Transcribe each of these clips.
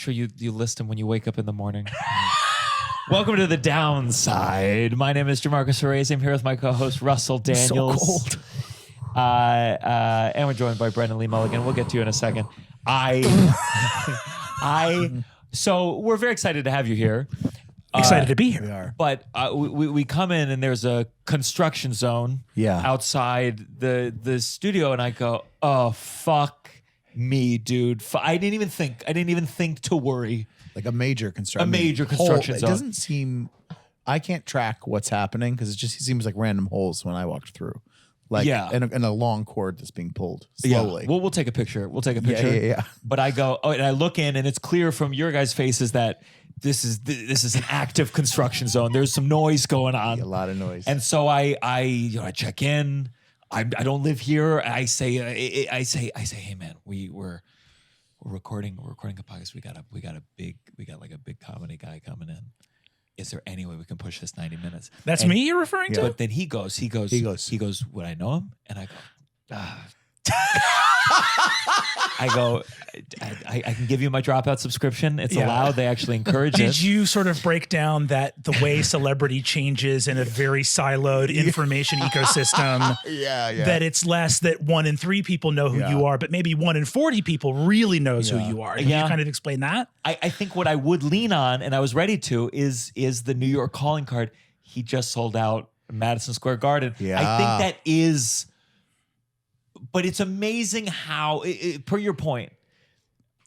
sure you list them when you wake up in the morning. Welcome to The Downside. My name is Gianmarco Soresi. I'm here with my co-host Russell Daniels. So cold. And we're joined by Brennan Lee Mulligan. We'll get to you in a second. So we're very excited to have you here. Excited to be here. We are. But we come in and there's a construction zone outside the studio, and I go, oh, fuck me, dude. I didn't even think to worry. Like a major construction. A major construction zone. It doesn't seem, I can't track what's happening because it seems like random holes when I walked through. Like and a long cord that's being pulled slowly. Yeah. We'll take a picture. Yeah. But I go, and I look in, and it's clear from your guys' faces that this is an active construction zone. There's some noise going on. A lot of noise. And so I check in. I don't live here. I say, hey man, we're recording a podcast. We got like a big comedy guy coming in. Is there any way we can push this 90 minutes? That's me you're referring to? But then he goes, would I know him? And I go, I go, I can give you my Dropout subscription. It's allowed. They actually encourage it. Did you sort of break down that the way celebrity changes in a very siloed information ecosystem? Yeah. That it's less that 1 in 3 people know who you are, but maybe 1 in 40 people really knows who you are. Can you kind of explain that? I think what I would lean on, and I was ready to, is the New York calling card. He just sold out Madison Square Garden. Yeah. I think that is... But it's amazing how, per your point,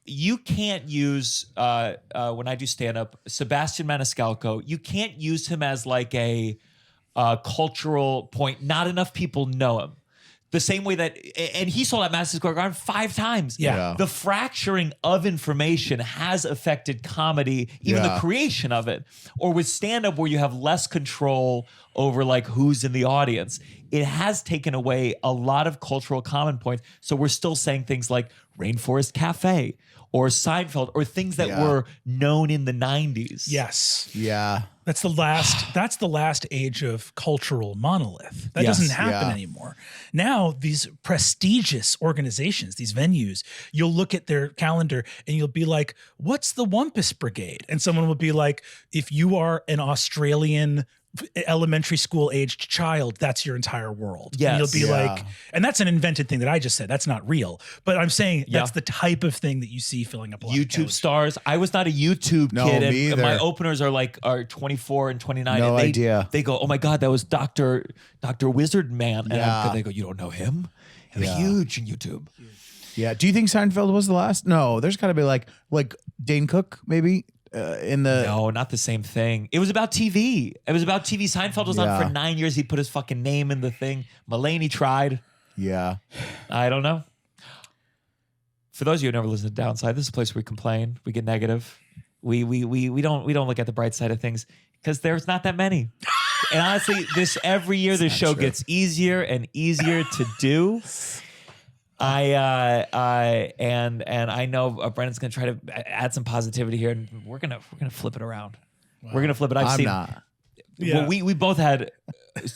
you can't use, when I do stand-up, Sebastian Maniscalco, you can't use him as like a cultural point. Not enough people know him. The same way that, and he sold out Madison Square Garden 5 times. Yeah. The fracturing of information has affected comedy, even the creation of it. Or with stand-up where you have less control over like who's in the audience, it has taken away a lot of cultural common points. So we're still saying things like Rainforest Cafe or Seinfeld or things that were known in the 90s. Yes. Yeah. That's the last age of cultural monolith. That doesn't happen anymore. Now, these prestigious organizations, these venues, you'll look at their calendar and you'll be like, what's the Wumpus Brigade? And someone will be like, if you are an Australian elementary school aged child, that's your entire world. Yes. And you'll be like, and that's an invented thing that I just said. That's not real. But I'm saying that's the type of thing that you see filling up a lot of YouTube stars. I was not a YouTube kid. Me and either. my openers are 24 and 29. No and idea. They go, oh my God, that was Dr. Wizard Man. And they go, you don't know him? Huge in YouTube. Yeah. Do you think Seinfeld was the last? No, there's got to be like Dane Cook maybe. No, not the same thing. It was about TV. Seinfeld was on for 9 years. He put his fucking name in the thing. Mulaney tried. Yeah. I don't know. For those of you who never listened to Downside, this is a place where we complain. We get negative. We don't look at the bright side of things because there's not that many. And honestly, every year this show gets easier and easier to do. And I know Brennan's gonna try to add some positivity here, and we're gonna flip it around. Wow. We're gonna flip it. I'm not. Well, we both had.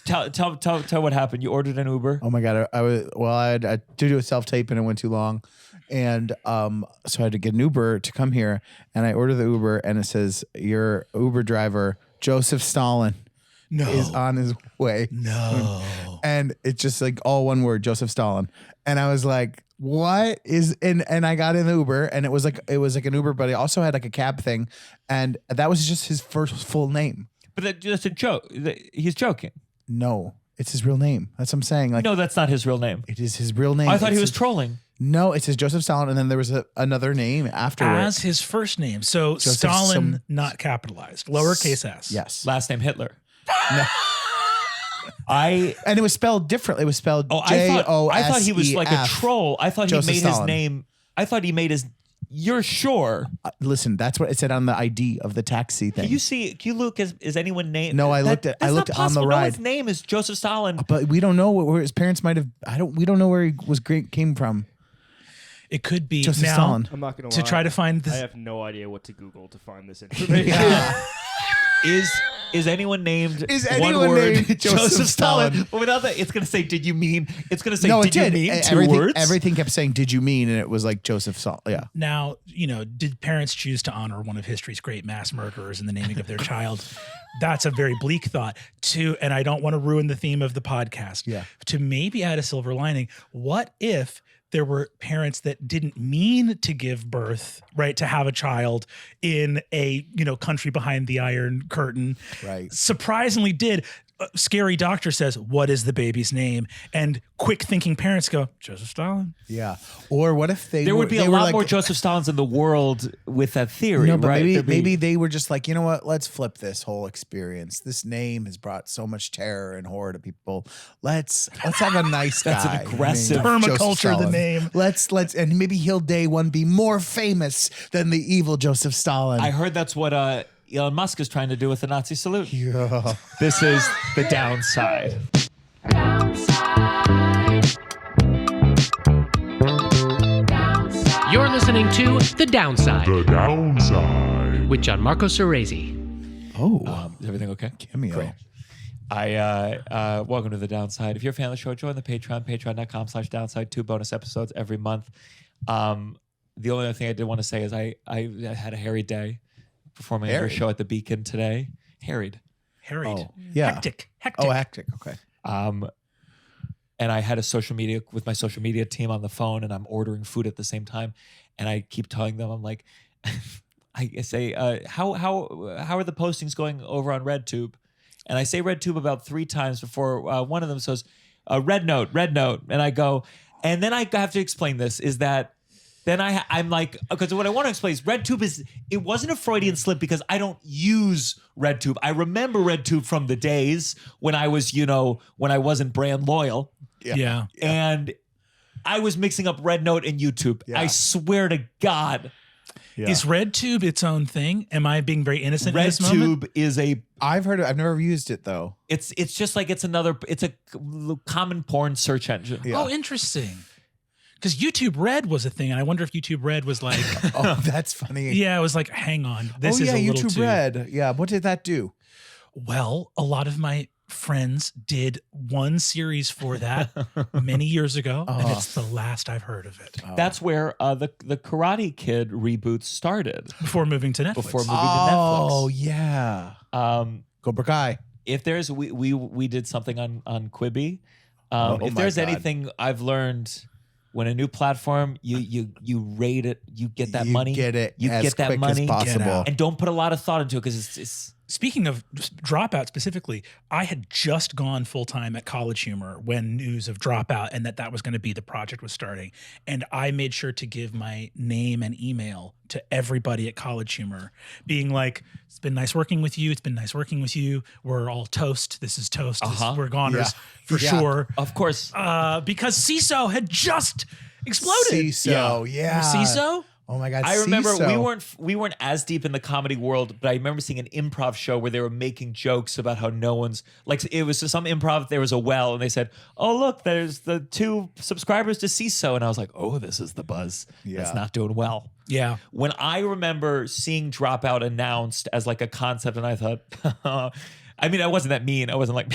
Tell what happened. You ordered an Uber. Oh my God! I had to do a self-tape and it went too long, and so I had to get an Uber to come here, and I ordered the Uber, and it says your Uber driver Joseph Stalin is on his way. No. And it's just like all one word, Joseph Stalin. And I was like, what is, and I got in the Uber, and it was like an Uber, but it also had like a cab thing. And that was just his first full name. But that's a joke. He's joking. No, it's his real name. That's what I'm saying. Like, no, that's not his real name. It is his real name. I thought he was trolling. No, it says Joseph Stalin, and then there was another name afterwards. As his first name. So Joseph Stalin, not capitalized, lowercase s. Yes. Last name Hitler. No. And it was spelled differently. It was spelled J-O-S-E-F. I thought he was like a troll. I thought Joseph he made Stalin. his name. I thought he made his. You're sure? Listen, that's what it said on the ID of the taxi thing. Can you look? Is anyone named? No, I looked on the ride. No, his name is Joseph Stalin. But we don't know where his parents might have. We don't know where he came from. It could be Joseph now. Stalin. I'm not gonna to lie. try to find this. I have no idea what to Google to find this information. Is anyone named Is one anyone word named Joseph Stalin? But without that, it's going to say, did you mean? It's going to say, No, did it you did. mean two everything, words? Everything kept saying, "Did you mean?" And it was like Joseph Stalin. Yeah. Now, did parents choose to honor one of history's great mass murderers in the naming of their child? That's a very bleak thought. And I don't want to ruin the theme of the podcast. Yeah. To maybe add a silver lining, what if there were parents that didn't mean to give birth, right, to have a child in a, country behind the Iron Curtain, Right. surprisingly did. Scary doctor says, what is the baby's name? And quick thinking parents go, Joseph Stalin. Yeah. Or what if there would be a lot more Joseph Stalins in the world with that theory, No, but right? maybe they were just like, you know what? Let's flip this whole experience. This name has brought so much terror and horror to people. Let's have a nice guy. That's an aggressive named Joseph permaculture. The Stalin. name. Let's and maybe he'll day one be more famous than the evil Joseph Stalin. I heard that's what Elon Musk is trying to do with the Nazi salute. Yeah. This is the downside. You're listening to The Downside The Downside. with Gianmarco Soresi. Oh, Is everything okay? cameo. Great. Welcome to the downside. If you're a fan of the show, join the Patreon, patreon.com/downside. 2 bonus episodes every month. The only other thing I did want to say is I had a hairy day performing at your Harried? show at the Beacon today. Harried. Harried. Oh, yeah. Hectic. Oh, hectic. Okay. And I had a social media with my social media team on the phone, and I'm ordering food at the same time. And I keep telling them, I'm like, I say, how are the postings going over on RedTube? And I say RedTube about 3 times before one of them says, Red Note. And I go, and then I have to explain this, is that then I'm like, because what I want to explain is RedTube it wasn't a Freudian slip because I don't use RedTube. I remember RedTube from the days when I was, when I wasn't brand loyal. Yeah. And I was mixing up Red Note and YouTube. Yeah. I swear to God. Yeah. Is RedTube its own thing? Am I being very innocent in this moment? RedTube is I've heard it. I've never used it though. it's just like it's a common porn search engine. Yeah. Oh, interesting. Because YouTube Red was a thing, and I wonder if YouTube Red was like, Oh, that's funny. yeah, it was like, hang on, this is a little YouTube too. Red. Yeah. What did that do? Well, a lot of my friends did one series for that many years ago, and it's the last I've heard of it. That's where the Karate Kid reboot started Before moving to Netflix. before moving to Oh, Netflix. yeah. Cobra Kai. If there's we did something on Quibi. Oh If my there's God. anything I've learned, when a new platform, you rate it, you get that You money, get it you as get that quick money, as possible. and don't put a lot of thought into it because it's Speaking of Dropout specifically, I had just gone full-time at College Humor when news of Dropout and that was going to be the project was starting. And I made sure to give my name and email to everybody at College Humor, being like, it's been nice working with you. It's been nice working with you. We're all toast. This is toast. We're goners for Yeah. sure. of course. Because CISO had just exploded. CISO. Yeah. CISO? Oh my God. I remember CISO. we weren't as deep in the comedy world, but I remember seeing an improv show where they were making jokes about how no one's like it was some improv. There was a well, and they said, "Oh look, there's the 2 subscribers to CISO," and I was like, "Oh, this is the buzz. Yeah. It's not doing well." Yeah. When I remember seeing Dropout announced as like a concept, and I thought, I mean, I wasn't that mean. I wasn't like,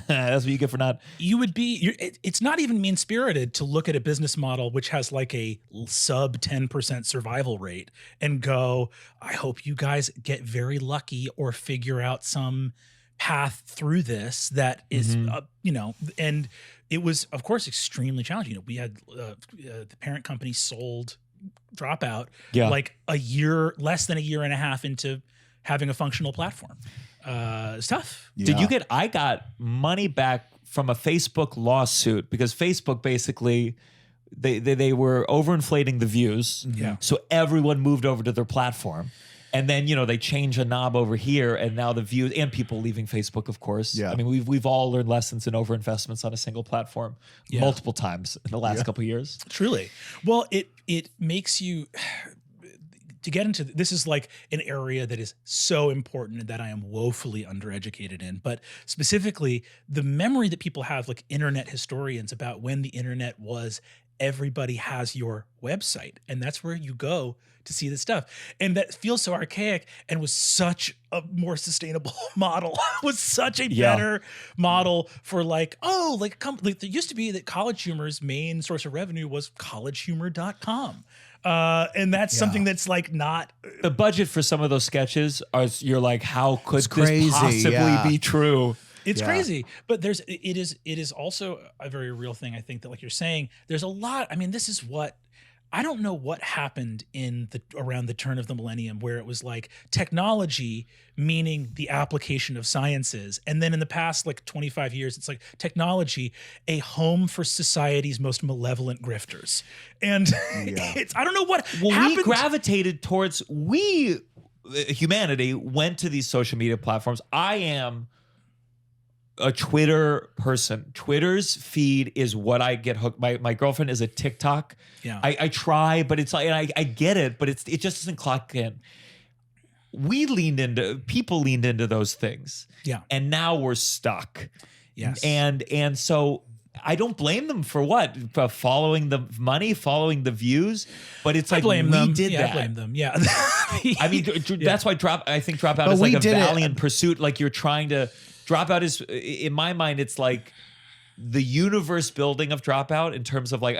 that's what you get for not. You would be, it's not even mean spirited to look at a business model which has like a sub 10% survival rate and go, I hope you guys get very lucky or figure out some path through this that is, and it was, of course, extremely challenging. We had the parent company sold Dropout like less than a year and a half into having a functional platform. It's tough. Yeah. Did you get? I got money back from a Facebook lawsuit because Facebook basically they were overinflating the views. Yeah. So everyone moved over to their platform. And then, they change a knob over here, and now the views and people leaving Facebook, of course. Yeah. I mean, we've all learned lessons in overinvestments on a single platform multiple times in the last couple of years. Truly. Well, it makes you to get into this is like an area that is so important that I am woefully undereducated in, but specifically the memory that people have, like internet historians, about when the internet was everybody has your website, and that's where you go to see this stuff. And that feels so archaic and was such a more sustainable model, was such a better model for like, there used to be that College Humor's main source of revenue was collegehumor.com. And that's something that's like not the budget for some of those sketches you're like, how could crazy, this possibly be true? It's crazy, but it is also a very real thing. I think that, like you're saying, there's a lot. I mean, this is what I don't know what happened around the turn of the millennium, where it was like technology, meaning the application of sciences, and then in the past like 25 years, it's like technology, a home for society's most malevolent grifters, and I don't know what happened. We gravitated towards humanity went to these social media platforms. I am a Twitter person. Twitter's feed is what I get hooked. My girlfriend is a TikTok. Yeah. I try, but it's like, and I get it, but it just doesn't clock in. People leaned into those things. Yeah. And now we're stuck. Yes. And so I don't blame them for following the money, following the views, but it's like we did that. I blame them. Yeah. I mean, that's why Dropout But is like a did valiant pursuit. Like you're trying to Dropout is, in my mind, it's like the universe building of Dropout in terms of like,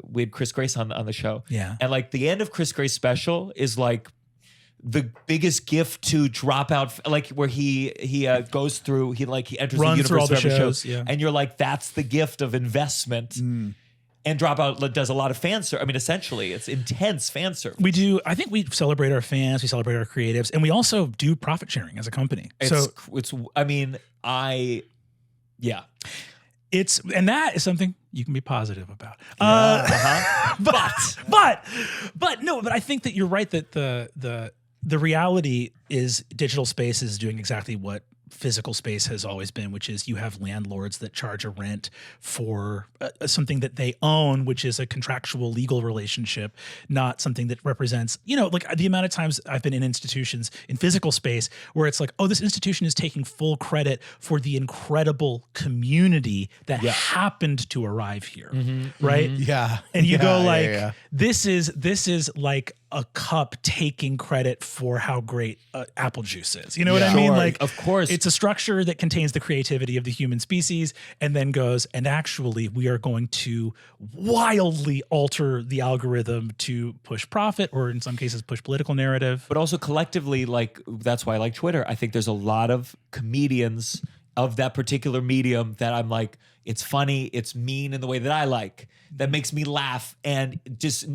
we had Chris Grace on the show. Yeah. And like the end of Chris Grace special is like the biggest gift to Dropout, like where he goes through, he enters Runs the through all universe the of every shows, show. yeah. And you're like, that's the gift of investment. And Dropout does a lot of fan service. I mean, essentially, it's intense fan service. We do. I think we celebrate our fans, we celebrate our creatives, and we also do profit sharing as a company. And that is something you can be positive about. But I think that you're right that the reality is digital space is doing exactly what physical space has always been, which is you have landlords that charge a rent for something that they own, which is a contractual legal relationship, not something that represents, like the amount of times I've been in institutions in physical space where it's like, oh, this institution is taking full credit for the incredible community that happened to arrive here. Right. Yeah. And you this is like a cup taking credit for how great apple juice is. You know what I mean? Like, of course, it's a structure that contains the creativity of the human species and then goes, and actually we are going to wildly alter the algorithm to push profit or in some cases push political narrative. But also collectively, like, that's why I like Twitter. I think there's a lot of comedians of that particular medium that I'm like, it's funny, it's mean in the way that I like, that makes me laugh. And just,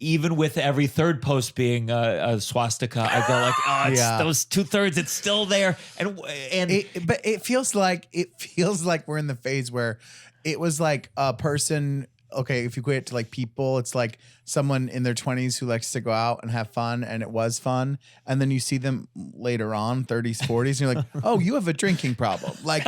even with every third post being a swastika, I go like, oh, it's those 2/3, it's still there. But it feels like we're in the phase where it was like a person. Okay, if you equate it to like people, it's like someone in their 20s who likes to go out and have fun, and it was fun. And then you see them later on, 30s, 40s, and you're like, oh, you have a drinking problem. Like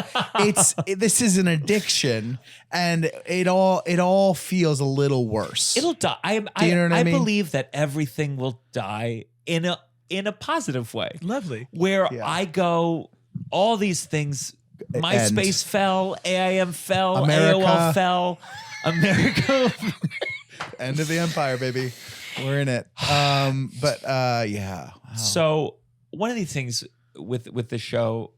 this is an addiction, and it all feels a little worse. It'll die. I believe that everything will die in a positive way. Lovely. Where I go, all these things, MySpace fell, AIM fell, America. AOL fell. America. End of the empire, baby. We're in it. Yeah. Wow. So one of the things with the show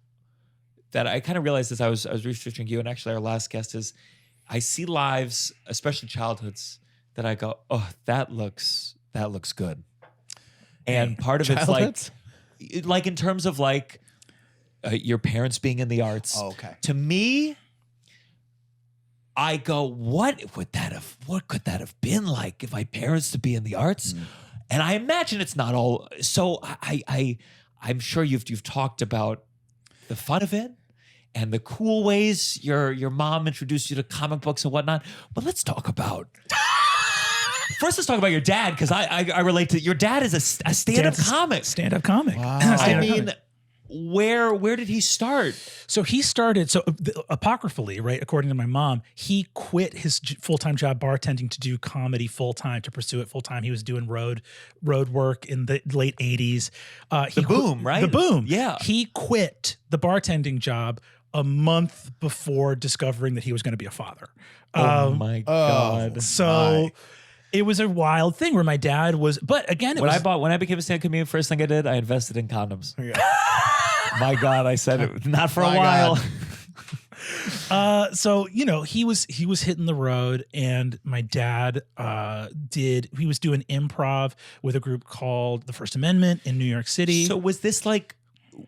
that I kind of realized as I was researching you, and actually our last guest, is I see lives, especially childhoods, that I go, oh, that looks good. And part of it's like in terms of like your parents being in the arts. Oh, okay. To me, I go, what could that have been like if my parents to be in the arts? And I imagine it's not all. So I'm sure you've talked about the fun of it and the cool ways your mom introduced you to comic books and whatnot. But let's talk about. First, let's talk about your dad, because I relate to your dad is a stand-up comic. Stand-up comic. Wow. Where did he start? So he started, apocryphally, right, according to my mom, he quit his full-time job bartending to do comedy full-time, to pursue it full-time. He was doing road work in the late 80s. The Boom, right? The Boom. Yeah. He quit the bartending job, a month before discovering that he was going to be a father. Oh my God. So it was a wild thing where my dad was, but again, When I became a stand-up comedian, first thing I did, I invested in condoms. Yeah. My God, I said it not for a My while. God. so he was hitting the road, and my dad he was doing improv with a group called The First Amendment in New York City. So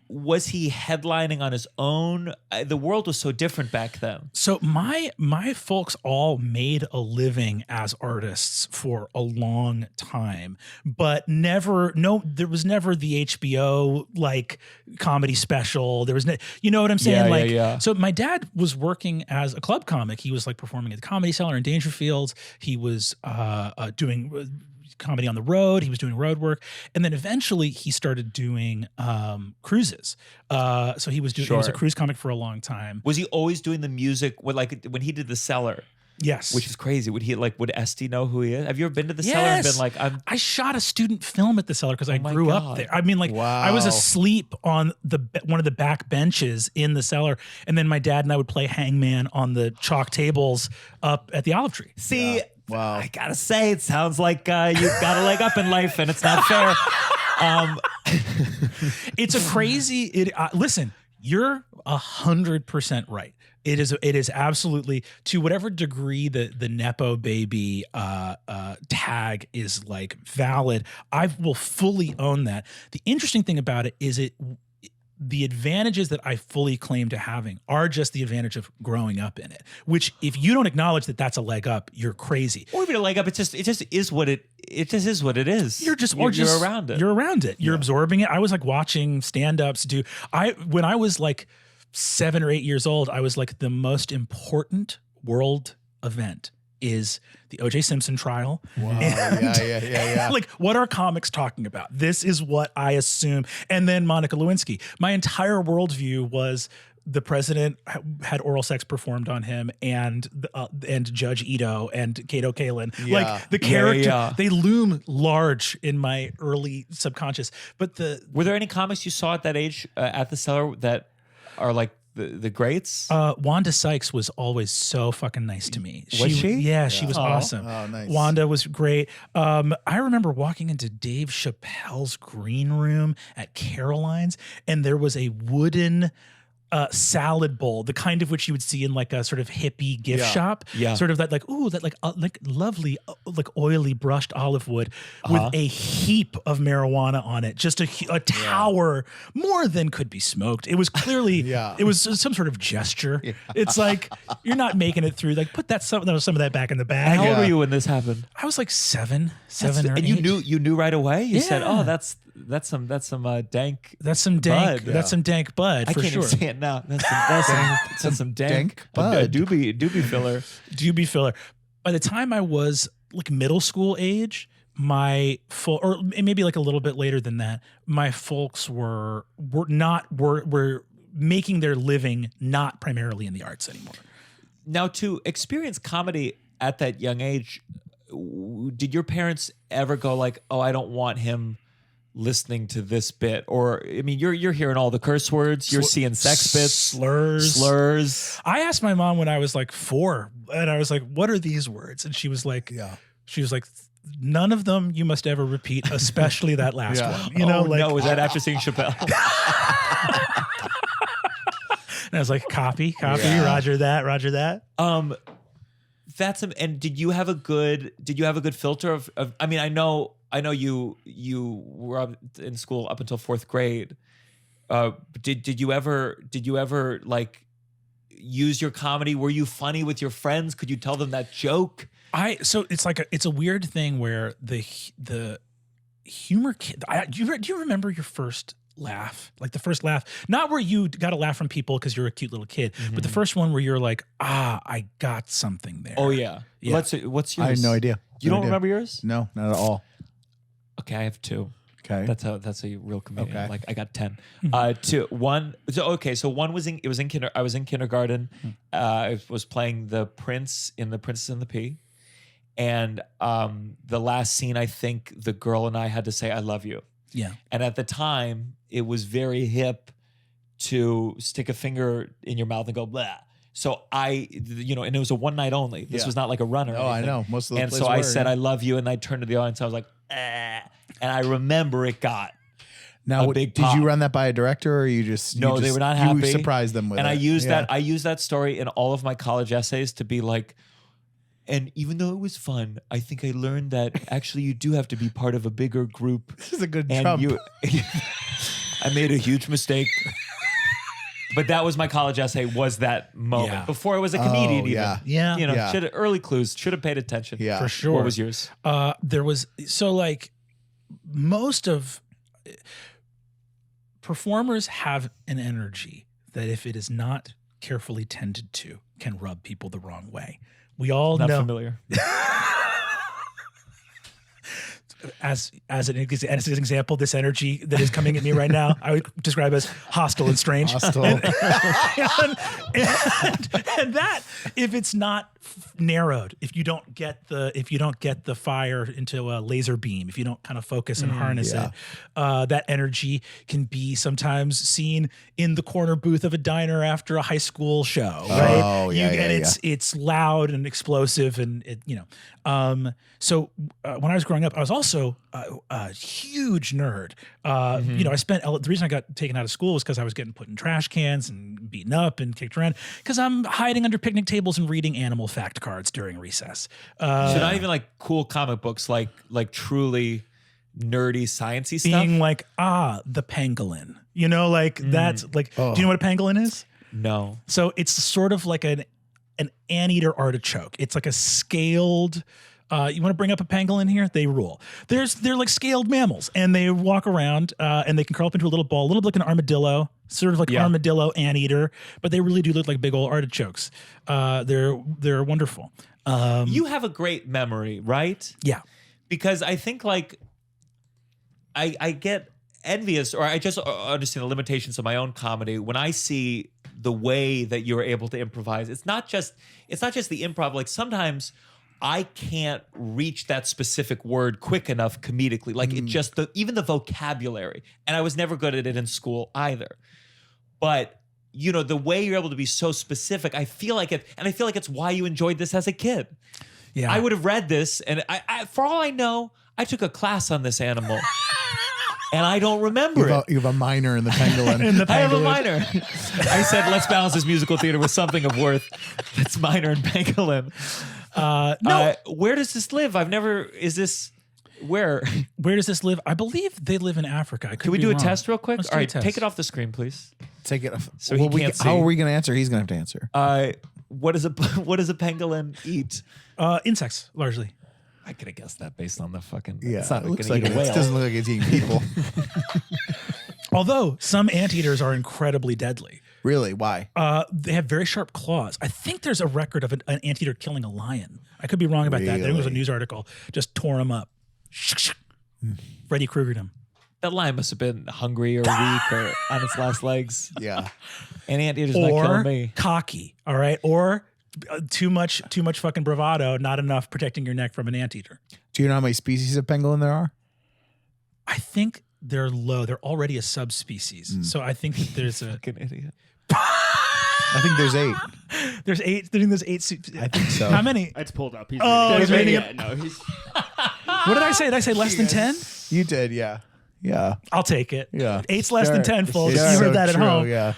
was he headlining on his own? The world was so different back then. So my folks all made a living as artists for a long time, but there was never the HBO like comedy special. There was you know what I'm saying? Yeah. So my dad was working as a club comic. He was like performing at the Comedy Cellar in Dangerfield. He was doing comedy on the road. He was doing road work. And then eventually he started doing cruises. So he was a cruise comic for a long time. Was he always doing the music when he did The Cellar? Yes. Which is crazy. Would Esty know who he is? Have you ever been to The Cellar and been like, I shot a student film at The Cellar because I grew up there. I mean, like, I was asleep on one of the back benches in The Cellar, and then my dad and I would play hangman on the chalk tables up at the Olive Tree. See, Wow. I gotta say, it sounds like you've got a leg up in life, and it's not fair. It's a crazy. Listen, you're 100% right. It is absolutely, to whatever degree the Nepo baby tag is like valid, I will fully own that. The interesting thing about it is the advantages that I fully claim to having are just the advantage of growing up in it, which if you don't acknowledge that that's a leg up, you're crazy. Or even a leg up, it just is what it is what it is. You're around it. You're around it. You're absorbing it. I was like watching stand-ups when I was like 7 or 8 years old, I was like, the most important world event is the O.J. Simpson trial. Wow. And, Yeah. like, what are comics talking about? This is what I assume. And then Monica Lewinsky. My entire worldview was the president had oral sex performed on him, and Judge Ito and Kato Kalin. Yeah. Like the character, they loom large in my early subconscious. But were there any comics you saw at that age at the Cellar that are like the greats? Wanda Sykes was always so fucking nice to me. Was she? Yeah, she was awesome. Oh, nice. Wanda was great. I remember walking into Dave Chappelle's green room at Caroline's, and there was a wooden salad bowl, the kind of which you would see in like a sort of hippie gift shop. Yeah. Sort of that like lovely, like oily brushed olive wood with a heap of marijuana on it. Just a tower more than could be smoked. It was clearly, it was some sort of gesture. Yeah. It's like, you're not making it through. Like, put some of that back in the bag. How old were you when this happened? I was like seven or and 8. you knew right away? You said, Yeah. oh, that's some dank. That's some dank. bud. That's some dank bud I for can't sure. even say it now. That's some dank bud. A doobie filler. Doobie filler. By the time I was like middle school age, or maybe like a little bit later than that, my folks were making their living not primarily in the arts anymore. Now, to experience comedy at that young age, did your parents ever go like, "Oh, I don't want him listening to this bit"? Or I mean, you're hearing all the curse words, you're seeing sex bits, slurs. I asked my mom when I was like 4, and I was like, "What are these words?" And she was like, "None of them you must ever repeat, especially that last one." You know, no, was that after seeing Chappelle? And I was like, copy, Roger that. And did you have a good filter of I mean, I know you were up in school up until 4th grade. Did you ever like use your comedy? Were you funny with your friends? Could you tell them that joke? So it's a weird thing where the humor kid. Do you remember your first laugh? Like the first laugh, not where you got a laugh from people because you're a cute little kid, but the first one where you're like, I got something there. Oh yeah. What's yours? I have no idea. You don't remember yours? No, not at all. Okay, I have 2. Okay. That's a real comedian. Okay. Like I got 10. One was I was in kindergarten. I was playing the prince in The Princess and the Pea. And the last scene, I think the girl and I had to say, "I love you." Yeah. And at the time, it was very hip to stick a finger in your mouth and go blah. So and it was a one night only. This was not like a run or anything. I know. Most of the And plays so I were, said, yeah. I love you. And I turned to the audience. I was like, and I remember it got Now, a big did pop. you run that by a director, or you just No, they were not happy. You surprised them with and it. I used that. I used that story in all of my college essays to be like, and even though it was fun, I think I learned that actually you do have to be part of a bigger group. This is a good And Trump. I made a huge mistake. But that was my college essay, was that moment. Yeah. Before I was a comedian even. yeah. Yeah. You know, Yeah. early clues, should have paid attention. Yeah. For sure. What was yours? There was most of performers have an energy that if it is not carefully tended to can rub people the wrong way. We all Not know familiar. as an example, this energy that is coming at me right now, I would describe as hostile and strange. Hostile. And that, if it's not narrowed, if you don't get the fire into a laser beam, if you don't kind of focus and harness it, that energy can be sometimes seen in the corner booth of a diner after a high school show, right? Oh, yeah, It's loud and explosive, and So when I was growing up, I was also a huge nerd. I spent the reason I got taken out of school was because I was getting put in trash cans and beaten up and kicked around because I'm hiding under picnic tables and reading animal fact cards during recess. So not even like cool comic books, like truly nerdy, sciencey stuff. Being like, the pangolin, that's like, do you know what a pangolin is? No. So it's sort of like an anteater artichoke. It's like a scaled. You want to bring up a pangolin here? They rule. They're like scaled mammals, and they walk around, and they can curl up into a little ball, a little bit like an armadillo, sort of like armadillo anteater, but they really do look like big old artichokes. They're wonderful. You have a great memory, right? Yeah. Because I think like I get envious, or I just understand the limitations of my own comedy when I see the way that you're able to improvise. It's not just the improv. Like sometimes I can't reach that specific word quick enough comedically. Like it just even the vocabulary, and I was never good at it in school either. But the way you're able to be so specific, I feel like it, and I feel like it's why you enjoyed this as a kid. Yeah. I would have read this, and I for all I know, I took a class on this animal. And I don't remember it. You have a minor in the pangolin. I have a minor. I said, let's balance this musical theater with something of worth. That's minor in Pangolin. No. Where does this live? Where does this live? I believe they live in Africa. Can we do a test real quick? Let's All do a right, test. take it off the screen, please. Take it off. So he can't see. How are we going to answer? He's going to have to answer. What does a pangolin eat? Insects, largely. I could have guessed that based on the fucking. Yeah, it's not it looks gonna like eat a whale. it doesn't look like it's eating people. Although some anteaters are incredibly deadly. Really? Why? They have very sharp claws. I think there's a record of an anteater killing a lion. I could be wrong about that. There was a news article. Just tore him up. Freddy Kruegered him. That lion must have been hungry or weak or on its last legs. Yeah. And anteater's not killing me. Cocky. All right. Or too much fucking bravado, not enough protecting your neck from an anteater. Do you know how many species of pangolin there are? I think they're low. They're already a subspecies. So I think that there's a. Fucking idiot. I think there's 8. There's 8. There's 8. I think so. How many? It's pulled up. He's He's reading reading it. No, he's. What did I say? Did I say less than 10? You did, yeah. Yeah. I'll take it. Yeah. 8's less than 10, folks. Yeah, You heard so that at true, home. Yeah.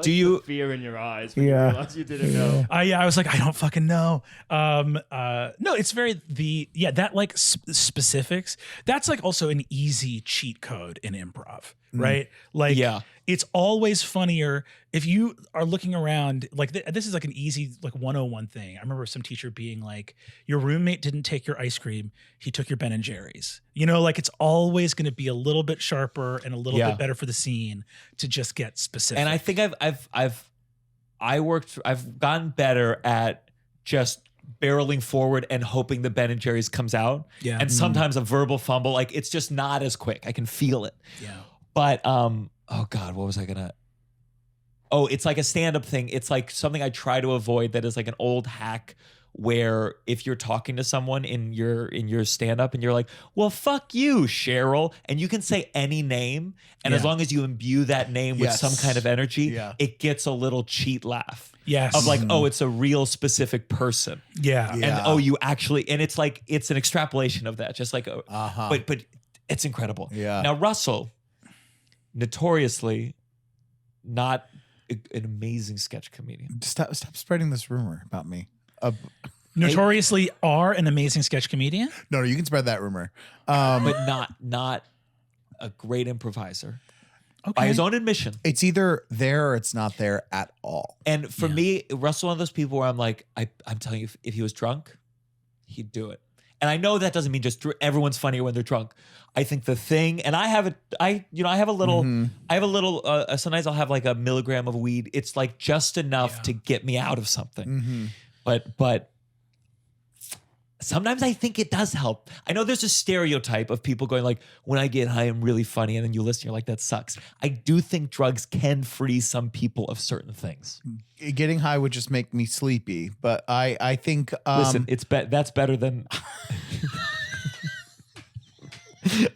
Do you? Fear in your eyes when Yeah. you realize you didn't know. I was like, I don't fucking know. No, it's very that like specifics. That's like also an easy cheat code in improv, right? Like, Yeah. it's always funnier if you are looking around. Like this is like an easy like 101 thing. I remember some teacher being like, "Your roommate didn't take your ice cream; he took your Ben and Jerry's." Like it's always going to be a little bit sharper and a little bit better for the scene to just get specific. And I think I've gotten better at just barreling forward and hoping the Ben and Jerry's comes out. Yeah. And sometimes a verbal fumble, like it's just not as quick. I can feel it. Yeah. But oh God, what was I gonna? Oh, it's like a stand-up thing. It's like something I try to avoid that is like an old hack where if you're talking to someone in your stand-up and you're like, well, fuck you, Cheryl, and you can say any name, and as long as you imbue that name with some kind of energy, it gets a little cheat laugh. Yes. Of like, oh, it's a real specific person. Yeah. And oh, you actually, and it's like, it's an extrapolation of that. Just like, but it's incredible. Yeah. Now, Russell, notoriously not an amazing sketch comedian. Stop spreading this rumor about me. Notoriously are an amazing sketch comedian. No, you can spread that rumor. But not a great improviser. Okay. By his own admission. It's either there or it's not there at all. And for me, Russell, one of those people where I'm like, I'm telling you, if he was drunk, he'd do it. And I know that doesn't mean just everyone's funnier when they're drunk. I think the thing, and I have a little, sometimes I'll have like a milligram of weed. It's like just enough to get me out of something. But sometimes I think it does help. I know there's a stereotype of people going like, when I get high, I'm really funny. And then you listen, you're like, that sucks. I do think drugs can free some people of certain things. Getting high would just make me sleepy. But I think... Listen, that's better than...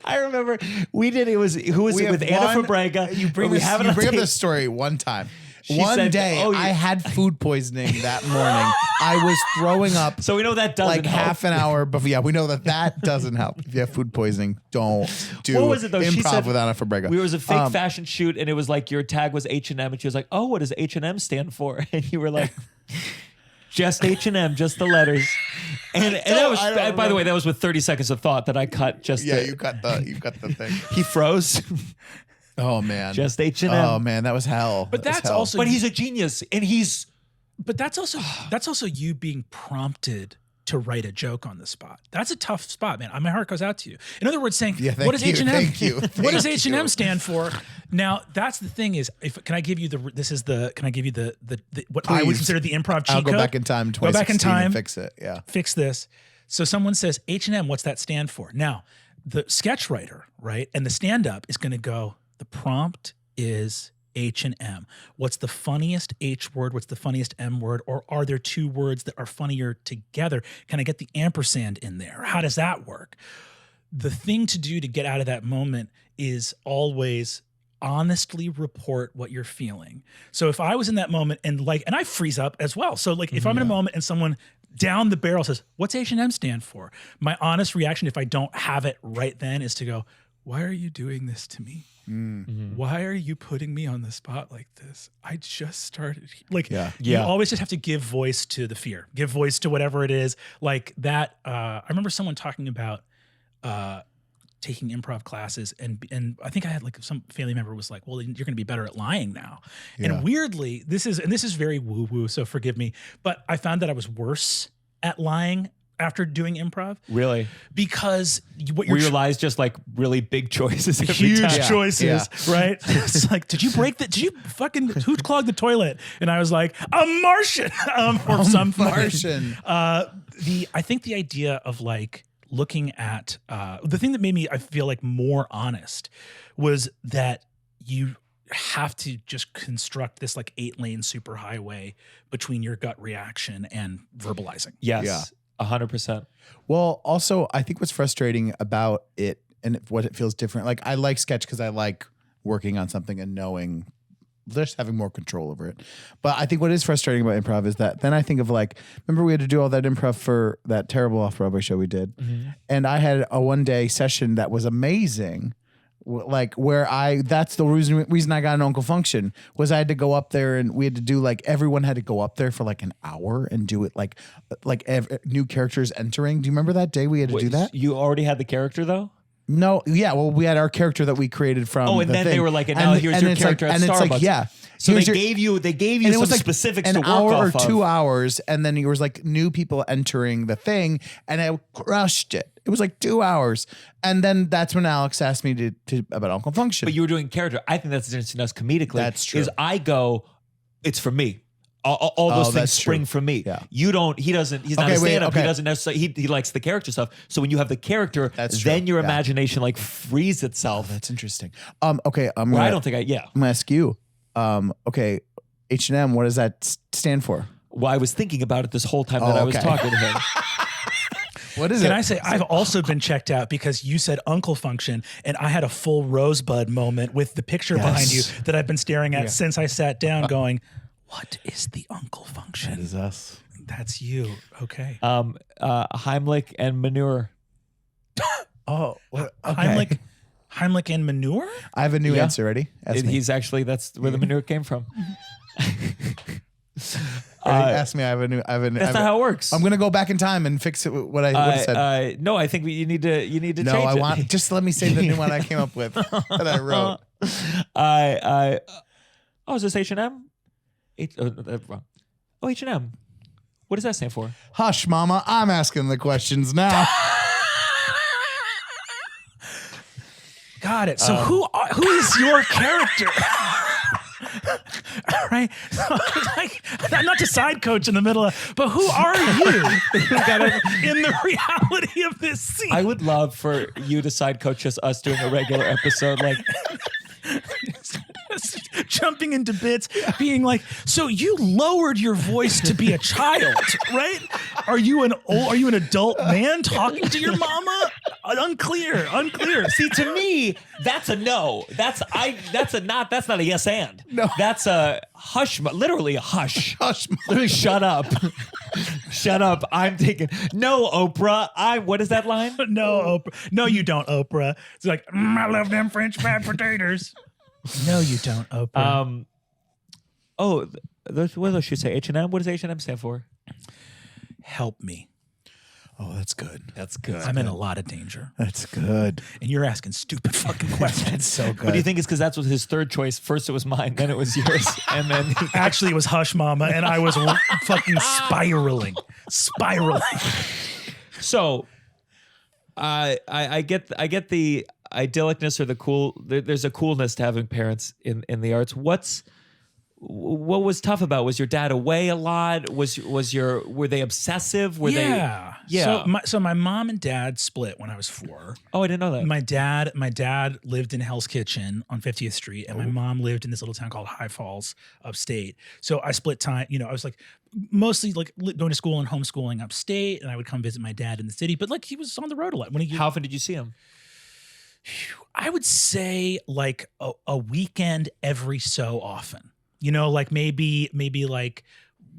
I remember we did, who was it with Anna Fabrega? You bring up this story one time. One day, I had food poisoning that morning. I was throwing up. So we know that doesn't like help. half an hour before. Yeah, we know that doesn't help. If you have food poisoning, don't do what was it, though? She improv said, with Anna Fabrega. We was a fake fashion shoot, and it was like your tag was H&M, and she was like, "Oh, what does H&M stand for?" And you were like, "Just H&M, just the letters." And that was, by the way, that was with 30 seconds of thought that I cut. You cut the thing. He froze. Oh man, just H&M. Oh man, that was hell. But that's also. But he's a genius, and he's. But that's also you being prompted to write a joke on the spot. That's a tough spot, man. My heart goes out to you. In other words, saying, what does H&M? Thank you. What does H&M stand for? Now, that's the thing is, can I give you what I would consider the improv cheat code? I'll go back in time. Go back in time. And fix it. Yeah. Fix this. So someone says H&M. What's that stand for? Now, the sketch writer, right, and the stand-up is going to go. The prompt is H&M. What's the funniest H word? What's the funniest M word? Or are there two words that are funnier together? Can I get the ampersand in there? How does that work? The thing to do to get out of that moment is always honestly report what you're feeling. So if I was in that moment and I freeze up as well. So like if I'm in a moment and someone down the barrel says, what's H&M stand for? My honest reaction, if I don't have it right then, is to go, why are you doing this to me? Why are you putting me on the spot like this? I just started. You always just have to give voice to the fear, give voice to whatever it is. Like that. I remember someone talking about taking improv classes, and I think I had like some family member was like, "Well, you're going to be better at lying now." Yeah. And weirdly, this is very woo woo, so forgive me, but I found that I was worse at lying after doing improv. Really? Because were your lies just like really big choices? Huge choices, right? It's like, did you fucking, who clogged the toilet? And I was like, a Martian. Or some Martian. I think the idea of like looking at, the thing that made me, I feel like more honest was that you have to just construct this like 8-lane superhighway between your gut reaction and verbalizing. Yes. Yeah. 100%. Well, also, I think what's frustrating about it and what it feels different. Like I like sketch because I like working on something and knowing, just having more control over it. But I think what is frustrating about improv is that then I think of like, remember we had to do all that improv for that terrible off-Broadway show we did. And I had a 1-day session that was amazing. Like that's the reason I got an Uncle Function was I had to go up there and we had to do like, everyone had to go up there for like an hour and do it like new characters entering. Do you remember that day we had to do that? You already had the character though? No. Yeah. Well, we had our character that we created from. Oh, and then they were like, and now here's your character at Starbucks. It's like, yeah. So they gave you some specifics to work off of. An hour or 2 hours, and then there was like new people entering the thing, and I crushed it. It was like 2 hours, and then that's when Alex asked me to about Uncle Function. But you were doing character. I think that's interesting to us comedically. That's true. Is I go, it's for me. All those things spring from me. Yeah. You don't. He's not a stand-up. He doesn't necessarily. He likes the character stuff. So when you have the character, then your imagination like frees itself. Oh, that's interesting. Okay. I don't think. I'm gonna ask you. Okay. H&M. What does that stand for? Well, I was thinking about it this whole time that I was okay. talking to him. What is Can it? I say I've also been checked out because you said uncle function and I had a full rosebud moment with the picture behind you that I've been staring at since I sat down going, what is the uncle function? That is us. That's you. Okay. Heimlich and manure. Oh, okay. Heimlich and manure? I have a new answer. Ready? Ask me. He's actually, that's where the manure came from. Ready? Ask me. I have a new. That's not how it works. I'm gonna go back in time and fix it. What I said. No, I think you need to change No, I it. want. Just let me say the new one I came up with that I wrote. Is this H&M? Wrong. Oh, H&M. What does that stand for? Hush, Mama. I'm asking the questions now. Got it. So who is your character? All right. So, not to side coach in the middle of, but who are you in the reality of this scene? I would love for you to side coach us doing a regular episode. Like, jumping into bits, being like, so you lowered your voice to be a child, right? Are you an adult man talking to your mama? Unclear. see, to me, that's a no. That's not a yes and. No. That's a hush. Literally a hush. Hush, Mama. Literally, shut up. Shut up. I'm taking no Oprah. What is that line? No, Oprah. No, you don't, Oprah. It's like, I love them French fried potatoes. No, you don't, Oprah. What else should say? H&M. What does H&M stand for? Help me. Oh, that's good. That's good. I'm in a lot of danger. That's good. And you're asking stupid fucking questions. That's so good. What do you think is because that's was his third choice? First it was mine, then it was yours, and then Actually, it was Hush Mama, and I was fucking spiraling. So, I get the idyllicness or the cool. There's a coolness to having parents in the arts. What was tough about? Was your dad away a lot? Were they obsessive? Were Yeah. they? So my mom and dad split when I was 4. Oh, I didn't know that. My dad lived in Hell's Kitchen on 50th Street, and my mom lived in this little town called High Falls, upstate. So I split time. I was like mostly like going to school and homeschooling upstate, and I would come visit my dad in the city. But like he was on the road a lot. How often did you see him? I would say like a weekend every so often. Like maybe like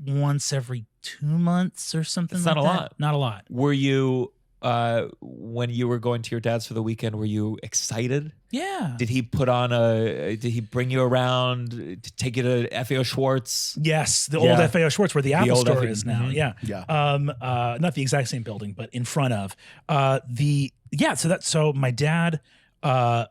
once every 2 months or something. It's like not a that. lot. Not a lot. Were you when you were going to your dad's for the weekend? Were you excited? Yeah. Did he Did he bring you around to take you to FAO Schwartz? Yes, the old FAO Schwartz where the Apple old Store FAO is now. Yeah. Not the exact same building, but in front of So my dad, I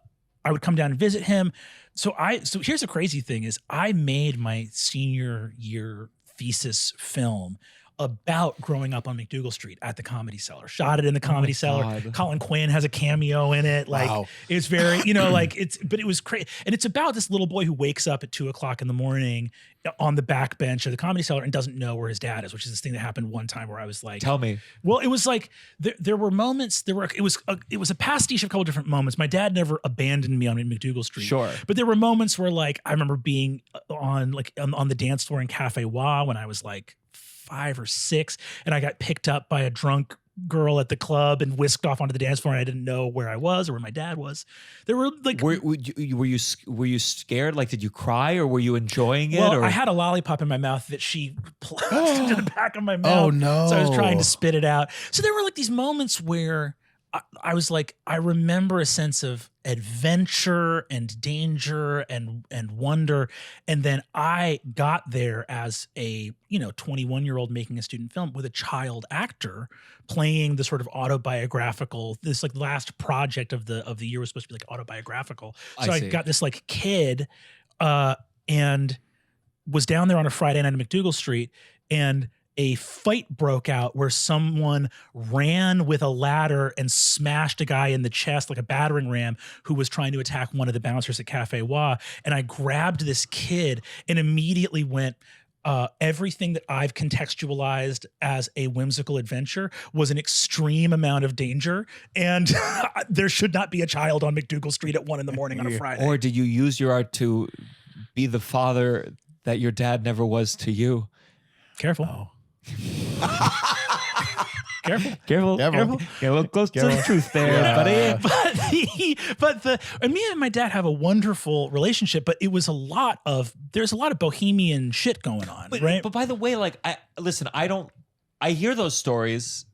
would come down and visit him. So here's the crazy thing is I made my senior year thesis film about growing up on McDougal Street at the Comedy Cellar. Shot it in the Comedy Cellar. God. Colin Quinn has a cameo in it. Like Wow. it's very, but it was crazy. And it's about this little boy who wakes up at 2:00 in the morning on the back bench of the Comedy Cellar and doesn't know where his dad is, which is this thing that happened one time where I was like, Tell me. well, it was like there were moments. It was a pastiche of a couple different moments. My dad never abandoned me on McDougal Street. Sure. But there were moments where like I remember being on the dance floor in Cafe Wa when I was like 5 or 6, and I got picked up by a drunk girl at the club and whisked off onto the dance floor, and I didn't know where I was or where my dad was. There were like, were you scared? Like, did you cry or were you enjoying it? well, or? I had a lollipop in my mouth that she plucked into the back of my mouth. Oh, no. So I was trying to spit it out. So there were like these moments where I was like, I remember a sense of adventure and danger and wonder. And then I got there as a 21-year-old making a student film with a child actor playing the sort of autobiographical, this like last project of the year was supposed to be like autobiographical. So I got this like kid and was down there on a Friday night on McDougal Street, and a fight broke out where someone ran with a ladder and smashed a guy in the chest like a battering ram who was trying to attack one of the bouncers at Cafe Wa. And I grabbed this kid and immediately went, everything that I've contextualized as a whimsical adventure was an extreme amount of danger. And there should not be a child on McDougal Street at 1 a.m. on a Friday. Or did you use your art to be the father that your dad never was to you? Careful. Careful. Get close to the truth there, buddy. And me and my dad have a wonderful relationship, but there's a lot of bohemian shit going on, right? But by the way, like, I hear those stories,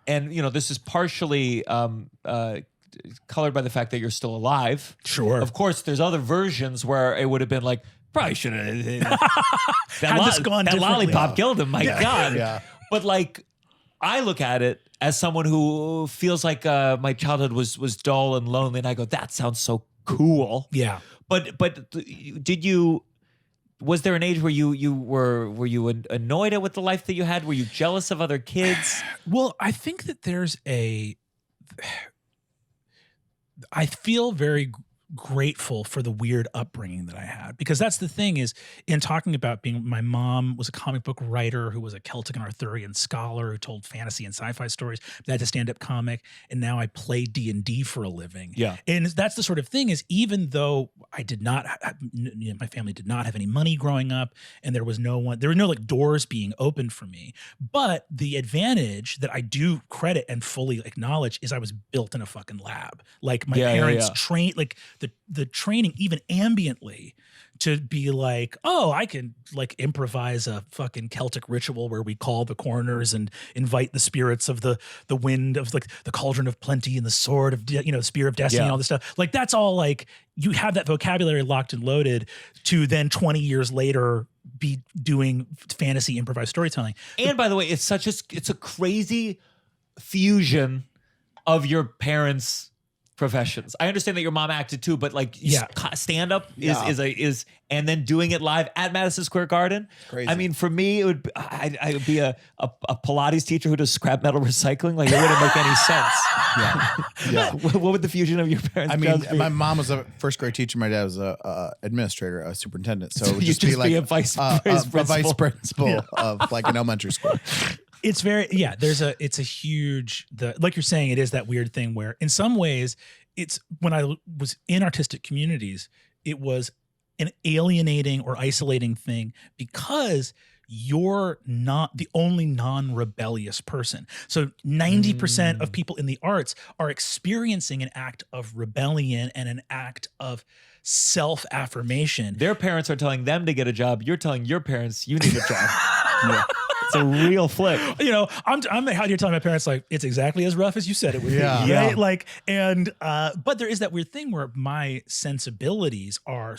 and this is partially colored by the fact that you're still alive. Sure. Of course, there's other versions where it would have been like, probably should have. That lollipop killed him. My God. Yeah. But like, I look at it as someone who feels like my childhood was dull and lonely, and I go, that sounds so cool. Yeah. But was there an age where you were annoyed at with the life that you had? Were you jealous of other kids? Well, I think that I feel very grateful for the weird upbringing that I had, because that's the thing is, in talking about my mom was a comic book writer who was a Celtic and Arthurian scholar who told fantasy and sci-fi stories. That's a stand-up comic, and now I play D&D for a living. Yeah, and that's the sort of thing is, even though I did not, my family did not have any money growing up, and there were no like doors being opened for me. But the advantage that I do credit and fully acknowledge is I was built in a fucking lab. Like my parents trained, like the training, even ambiently, to be like, oh, I can like improvise a fucking Celtic ritual where we call the corners and invite the spirits of the wind of like the cauldron of plenty and the sword of spear of destiny and all this stuff. Like that's all like you have that vocabulary locked and loaded to then 20 years later be doing fantasy improvised storytelling. And by the way, it's a crazy fusion of your parents' professions. I understand that your mom acted too, but like stand up is and then doing it live at Madison Square Garden. Crazy. I mean, for me, I would be a Pilates teacher who does scrap metal recycling. Like it wouldn't make any sense. Yeah. What would the fusion of your parents? I mean, my mom was a first grade teacher. My dad was a administrator, a superintendent. So it would you'd just be like a vice principal of like an elementary school. It's very, it's a huge, like you're saying, it is that weird thing where in some ways it's, when I was in artistic communities, it was an alienating or isolating thing because you're not the only non-rebellious person. So 90% of people in the arts are experiencing an act of rebellion and an act of self-affirmation. Their parents are telling them to get a job. You're telling your parents you need a job. Yeah. It's a real flip. I'm how you're telling my parents like it's exactly as rough as you said it would be. Right? Yeah. Like, and but there is that weird thing where my sensibilities are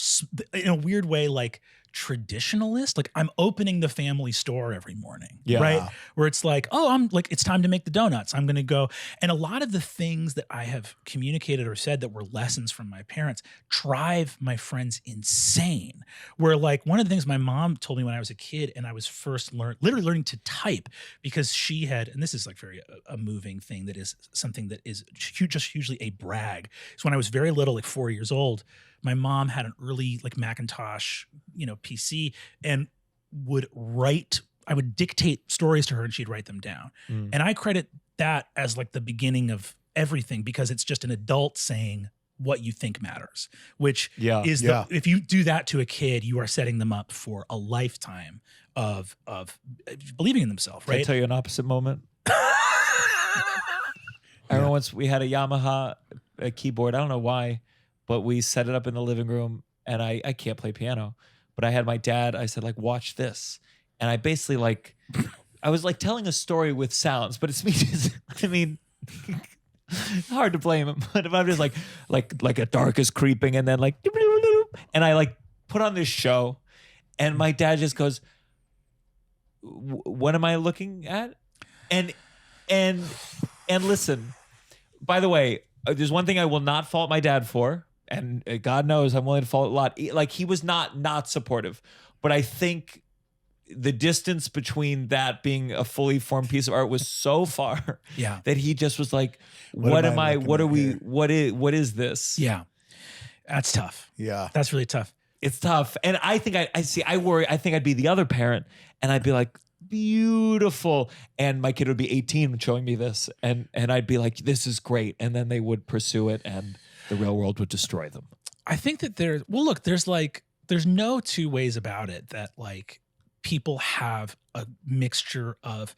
in a weird way like traditionalist. Like I'm opening the family store every morning, right? Where it's like, oh, I'm like, it's time to make the donuts. I'm going to go. And a lot of the things that I have communicated or said that were lessons from my parents drive my friends insane. Where like one of the things my mom told me when I was a kid and I was first literally learning to type because she had, and this is like very a moving thing that is something that is just hugely a brag. So when I was very little, like 4 years old, my mom had an early like Macintosh, PC and I would dictate stories to her and she'd write them down. And I credit that as like the beginning of everything because it's just an adult saying what you think matters, which is if you do that to a kid, you are setting them up for a lifetime of believing in themselves, right? Can I tell you an opposite moment? I remember once we had a Yamaha keyboard. I don't know why, but we set it up in the living room and I can't play piano, but I had my dad, I said like, watch this. And I basically like, I was like telling a story with sounds, but it's me just, I mean, hard to blame him, but if I'm just like a dark is creeping and then like, and I like put on this show and my dad just goes, what am I looking at? And listen, by the way, there's one thing I will not fault my dad for. And God knows I'm willing to fault a lot. Like he was not supportive, but I think the distance between that being a fully formed piece of art was so far that he just was like, what is this? Yeah. That's tough. Yeah. That's really tough. It's tough. And I think I worry, I think I'd be the other parent and I'd be like, beautiful. And my kid would be 18 showing me this. And I'd be like, this is great. And then they would pursue it and the real world would destroy them. I think that there's no two ways about it that like people have a mixture of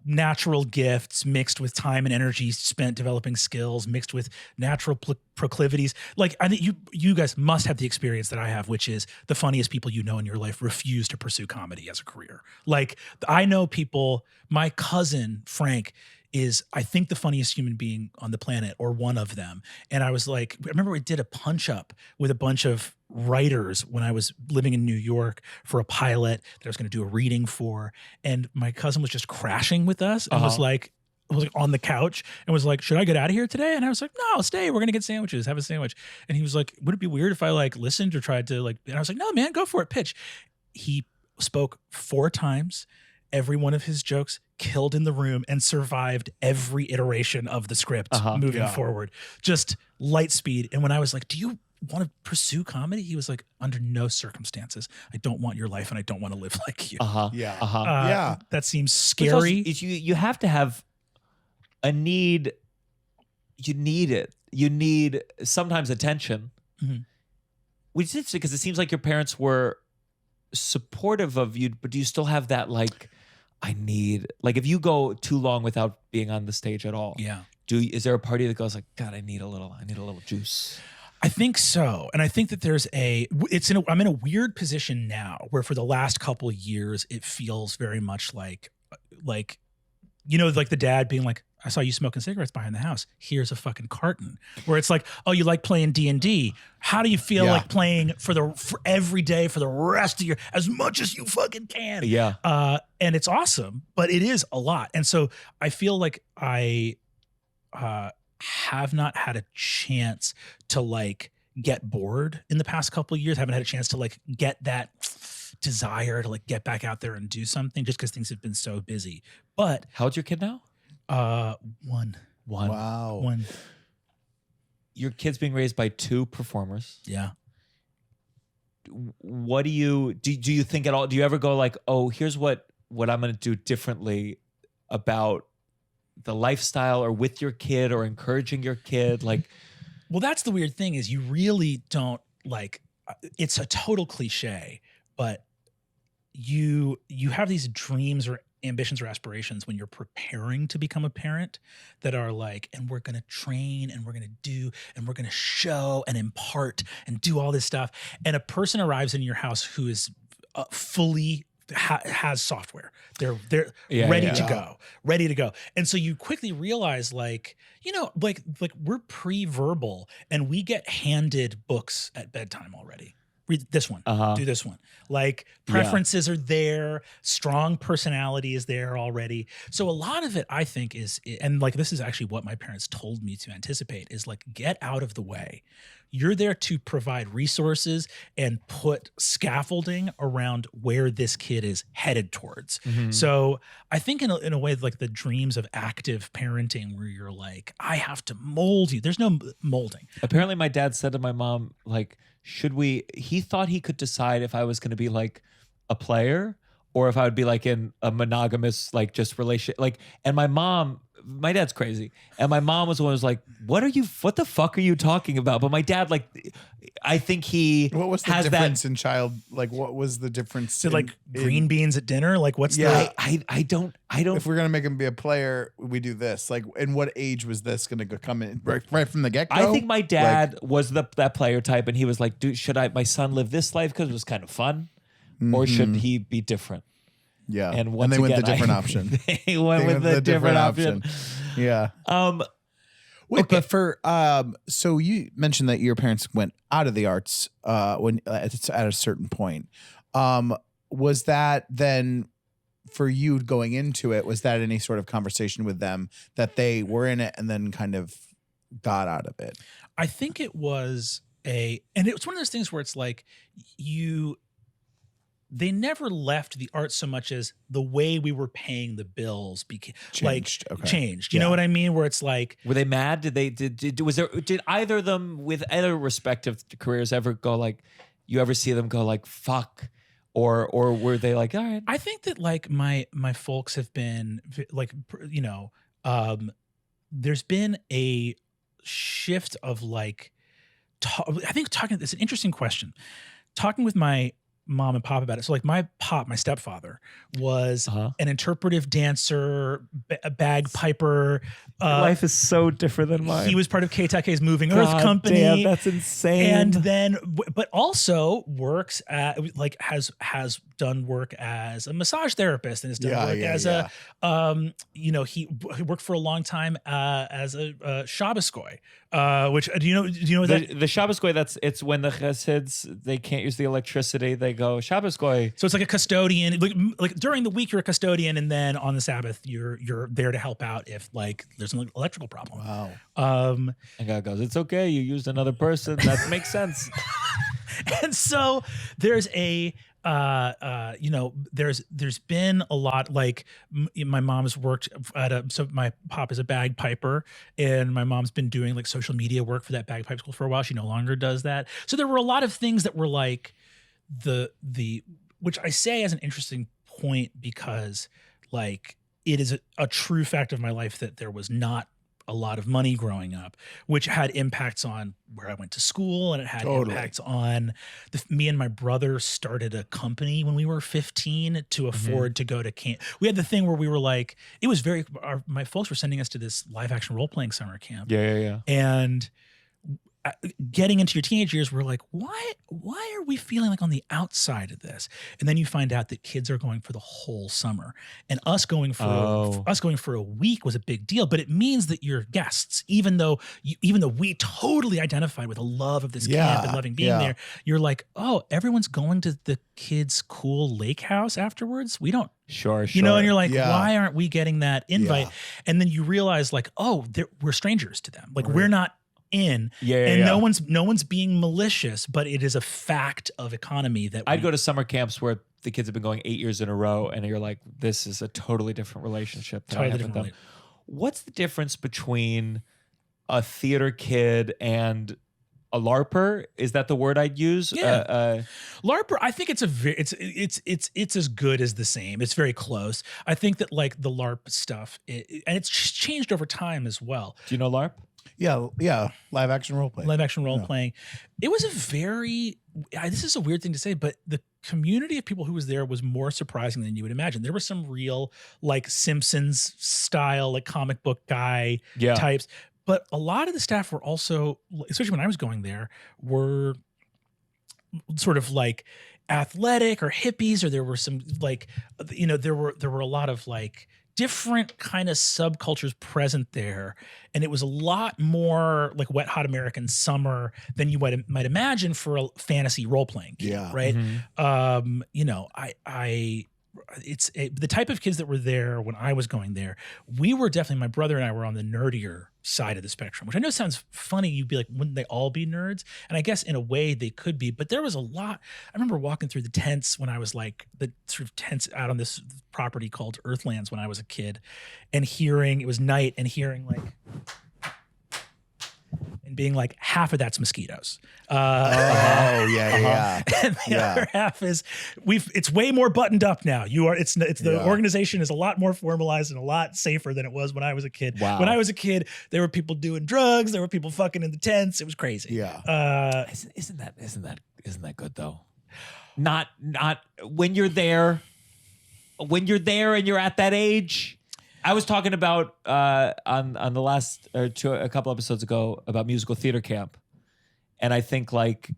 natural gifts mixed with time and energy spent developing skills, mixed with natural proclivities. Like, I think you guys must have the experience that I have, which is the funniest people you know in your life refuse to pursue comedy as a career. Like, I know people, my cousin Frank is, I think, the funniest human being on the planet, or one of them. And I was like, I remember we did a punch up with a bunch of writers when I was living in New York for a pilot that I was going to do a reading for. And my cousin was just crashing with us and was like on the couch and was like, should I get out of here today? And I was like, no, stay. We're going to get sandwiches. Have a sandwich. And he was like, would it be weird if I like listened or tried to like, and I was like, no, man, go for it. Pitch. He spoke 4 times. Every one of his jokes killed in the room and survived every iteration of the script moving forward. Just light speed. And when I was like, do you want to pursue comedy? He was like, under no circumstances. I don't want your life and I don't want to live like you. That seems scary. You have to have a need. You need it. You need sometimes attention. Which is interesting because it seems like your parents were supportive of you, but do you still have that like, I need, like, if you go too long without being on the stage at all, is there a party that goes like, God, I need a little juice? I think so. And I think that I'm in a weird position now where for the last couple of years, it feels very much like, you know, like the dad being like, I saw you smoking cigarettes behind the house. Here's a fucking carton. Where it's like, oh, you like playing D&D. How do you feel like playing for every day for the rest of your, as much as you fucking can? Yeah. And it's awesome, but it is a lot. And so I feel like I have not had a chance to like get bored in the past couple of years. Haven't had a chance to like get that desire to like get back out there and do something just because things have been so busy. But how old's your kid now? 1. Wow. 1. Your kid's being raised by 2 performers. Yeah. What do you think at all? Do you ever go like, oh, here's what I'm going to do differently about the lifestyle or with your kid or encouraging your kid? Like, well, that's the weird thing is you really don't like, it's a total cliche, but you have these dreams or ambitions or aspirations when you're preparing to become a parent that are like, and we're going to train and we're going to do and we're going to show and impart and do all this stuff. And a person arrives in your house who is fully has software. They're ready to go. And so you quickly realize like, you know, like we're pre-verbal and we get handed books at bedtime already. Read this one, do this one. Like preferences are there, strong personality is there already. So a lot of it I think is, and like this is actually what my parents told me to anticipate is like, get out of the way. You're there to provide resources and put scaffolding around where this kid is headed towards. So I think in a way like the dreams of active parenting where you're like, I have to mold you. There's no molding. Apparently my dad said to my mom, like, he thought he could decide if I was going to be like a player or if I would be like in a monogamous, like just relationship. Like, and my dad's crazy. And my mom was the one who was like, what the fuck are you talking about? But my dad, like, I think what was the difference in child? Like, what was the difference? So like green beans at dinner? Like what's I don't. If we're going to make him be a player, we do this. Like, in what age was this going to come in? Right from the get-go? I think my dad was that player type. And he was like, dude, should my son live this life because it was kind of fun? Or should he be different? Yeah. And they went the different option. They went with the different option. Yeah. Wait, okay. But for so you mentioned that your parents went out of the arts when at a certain point. Was that then for you going into it? Was that any sort of conversation with them that they were in it and then kind of got out of it? I think it was and it was one of those things where it's like they never left the art so much as the way we were paying the bills changed. You know what I mean? Where it's like, were they mad? Did either of them with either respective careers ever go like, you ever see them go like, fuck? Or were they like, all right? I think that like my folks have been like, you know, there's been a shift of like, I think it's an interesting question. Talking with my mom and pop about it. So like my stepfather was an interpretive dancer, a bagpiper. Life is so different than mine. He was part of KTK's Moving Earth Company. Damn, that's insane. And then, but also works at has done work as a massage therapist and has done work as a he worked for a long time as a Shabbos goy. Which do you know that the Shabbos goy? It's when the Chassids they can't use the electricity. They go Shabbos goy. So it's like a custodian. Like during the week you're a custodian, and then on the Sabbath you're there to help out if like there's an electrical problem. Wow. And God goes, it's okay. You used another person. That makes sense. And so there's a there's been a lot like my mom's worked at so my pop is a bagpiper and my mom's been doing like social media work for that bagpipe school for a while. She no longer does that. So there were a lot of things that were like the which I say as an interesting point because like it is a true fact of my life that there was not a lot of money growing up, which had impacts on where I went to school, and it had impacts on me and my brother started a company when we were 15 to afford to go to camp. We had the thing where we were like, it was my folks were sending us to this live action role playing summer camp. Yeah. And getting into your teenage years, we're like, why are we feeling like on the outside of this? And then you find out that kids are going for the whole summer, and us going for a week was a big deal. But it means that you're guests, even though we totally identified with a love of this camp and loving being there. You're like, oh, everyone's going to the kids' cool lake house afterwards. We don't. Sure. You know, and you're like, why aren't we getting that invite? And then you realize like, oh, we're strangers to them. Like we're not in no one's being malicious, but it is a fact of economy that I'd go to summer camps where the kids have been going 8 years in a row and you're like, this is a totally different relationship that I have with them. What's the difference between a theater kid and a LARPer? Is that the word I'd use? LARPer, I think it's as good as the same. It's very close. I think that like the LARP stuff and it's changed over time as well. Do you know LARP? Yeah. Live action role playing. It was this is a weird thing to say, but the community of people who was there was more surprising than you would imagine. There were some real like Simpsons style, like comic book guy types, but a lot of the staff were also, especially when I was going there, were sort of like athletic or hippies, or there were some like, there were a lot of like different kind of subcultures present there, and it was a lot more like Wet Hot American Summer than you might imagine for a fantasy role playing game, right? It's the type of kids that were there when I was going there. We were definitely, my brother and I were on the nerdier side of the spectrum, which I know sounds funny. You'd be like, wouldn't they all be nerds? And I guess in a way they could be, but there was a lot. I remember walking through the tents when I was like the sort of tents out on this property called Earthlands when I was a kid, and hearing, it was night, and hearing like, and being like, half of that's mosquitoes. And the other half is it's way more buttoned up now. The organization is a lot more formalized and a lot safer than it was when I was a kid. Wow. When I was a kid, there were people doing drugs, there were people fucking in the tents. It was crazy. Yeah. Isn't that good though? Not when you're there and you're at that age. I was talking about on the last a couple episodes ago about musical theater camp, and I think like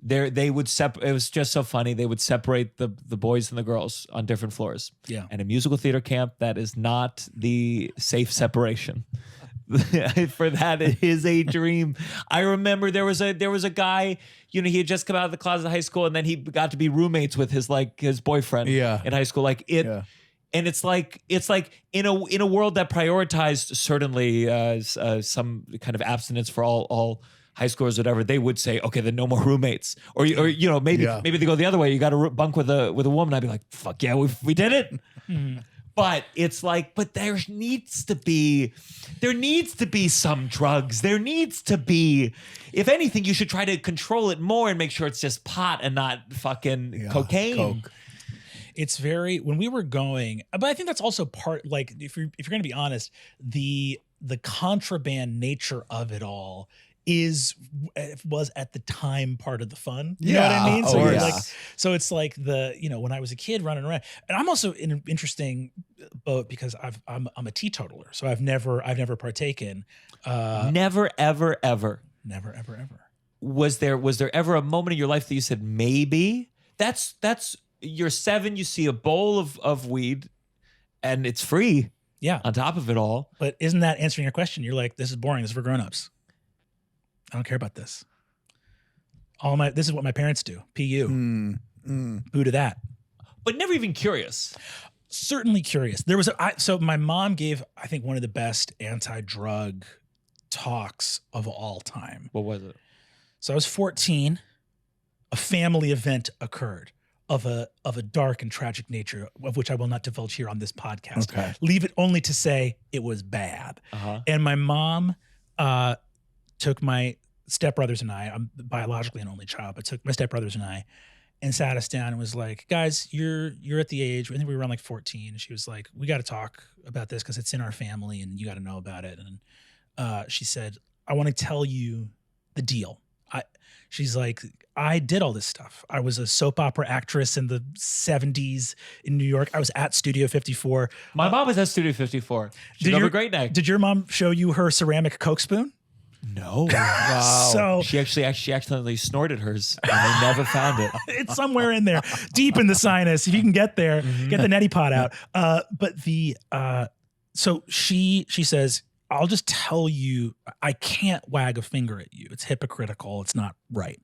they would separate. It was just so funny. They would separate the boys and the girls on different floors. Yeah, and a musical theater camp, that is not the safe separation. For that, it is a dream. I remember there was a guy, he had just come out of the closet of high school, and then he got to be roommates with his boyfriend in high school. Like it. Yeah. And it's like in a world that prioritized certainly some kind of abstinence for all high schoolers, whatever, they would say, okay, then no more roommates, or maybe they go the other way. You got to bunk with a woman. I'd be like, fuck yeah, we did it. But it's like, but there needs to be some drugs. There needs to be, if anything, you should try to control it more and make sure it's just pot and not fucking cocaine. Coke. It's very, when we were going, but I think that's also part, like if you're going to be honest, the contraband nature of it all was at the time part of the fun. You know what I mean? Oh, So you're yeah. like, so it's like when I was a kid running around, and I'm also in an interesting boat because I'm a teetotaler, so I've never partaken. Never, ever, ever. Never, ever, ever. Was there ever a moment in your life that you said maybe? That's you're 7, you see a bowl of weed, and it's free. Yeah. On top of it all. But isn't that answering your question? You're like, this is boring. This is for grown-ups. I don't care about this. This is what my parents do. PU. Boo to that. But never even curious. Certainly curious. There was so my mom gave, I think, one of the best anti-drug talks of all time. What was it? So I was 14. A family event occurred of a dark and tragic nature, of which I will not divulge here on this podcast. Okay. Leave it only to say it was bad. And my mom took my stepbrothers and I'm biologically an only child, but took my stepbrothers and I and sat us down and was like, guys, you're at the age, I think we were around like 14. And she was like, we got to talk about this because it's in our family and you got to know about it. And she said, I want to tell you the deal. She's like, I did all this stuff. I was a soap opera actress in the 70s in New York. I was at Studio 54. My mom was at Studio 54. She drove a great neck. Did your mom show you her ceramic Coke spoon? No. Wow. So She accidentally snorted hers and they never found it. it's somewhere in there, deep in the sinus. If you can get there, get the neti pot out. So she says, I'll just tell you, I can't wag a finger at you. It's hypocritical. It's not right.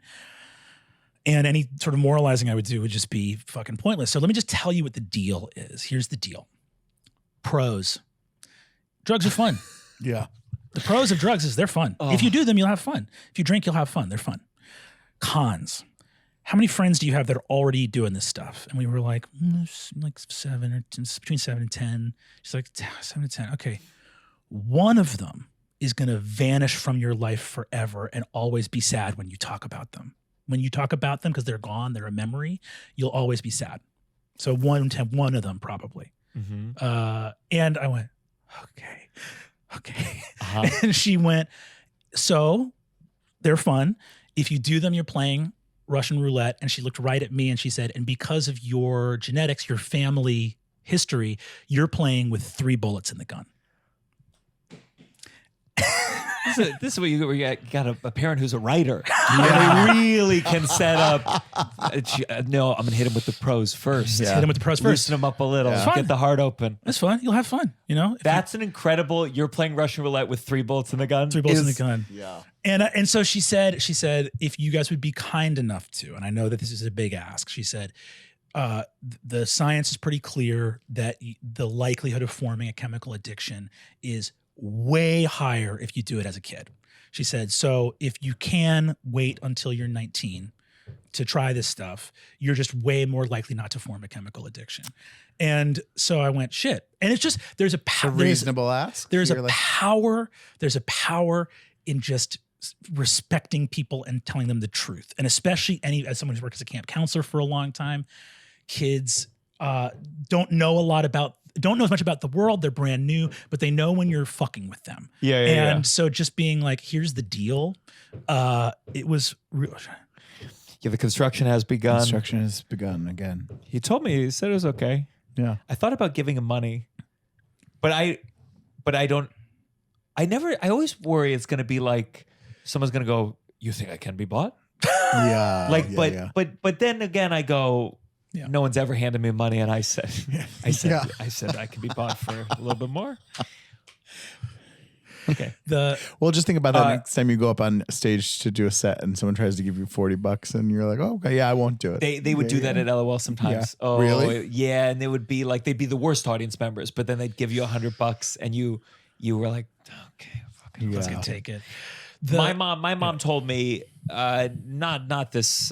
And any sort of moralizing I would do would just be fucking pointless. So let me just tell you what the deal is. Here's the deal. Pros. Drugs are fun. Yeah. The pros of drugs is they're fun. If you do them, you'll have fun. If you drink, you'll have fun. They're fun. Cons. How many friends do you have that are already doing this stuff? And we were like 7 or 10, between 7 and 10. She's like 7 to 10. Okay. One of them is going to vanish from your life forever and always be sad when you talk about them. When you talk about them because they're gone, they're a memory, you'll always be sad. So one of them probably. And I went, okay. And she went, so they're fun. If you do them, you're playing Russian roulette. And she looked right at me and she said, and because of your genetics, your family history, you're playing with 3 bullets in the gun. This is what you got a parent who's a writer. Yeah. And they really can set up. No, I'm going to hit him with the pros first. Hit him with the pros first. Loosen him up a little. Yeah. Get the heart open. That's fun. You'll have fun. You know, That's an incredible. You're playing Russian roulette with 3 bullets in the gun. 3 bullets in the gun. Yeah. And so she said, if you guys would be kind enough to, and I know that this is a big ask, she said, the science is pretty clear that the likelihood of forming a chemical addiction is way higher if you do it as a kid. She said, so if you can wait until you're 19 to try this stuff, you're just way more likely not to form a chemical addiction. And so I went, shit. And it's just, there's a reasonable ask. There's a power in just respecting people and telling them the truth. And especially as someone who's worked as a camp counselor for a long time, kids don't know as much about the world. They're brand new, but they know when you're fucking with them. And so just being like, here's the deal. It was real. Yeah, the construction has begun. Construction has begun again. He told me, he said it was okay. Yeah. I thought about giving him money, but I always worry it's going to be like, someone's going to go, you think I can be bought? Yeah. But then again, I go, no one's ever handed me money, and I said I can be bought for a little bit more. Okay. Well, just think about that next time you go up on stage to do a set, and someone tries to give you $40, and you're like, "Oh, okay, yeah, I won't do it." They would do that at LOL sometimes. Yeah. Oh, really? Yeah, and they would be like, they'd be the worst audience members, but then they'd give you $100, and you were like, okay, fucking, Let's get take it. My mom told me, not this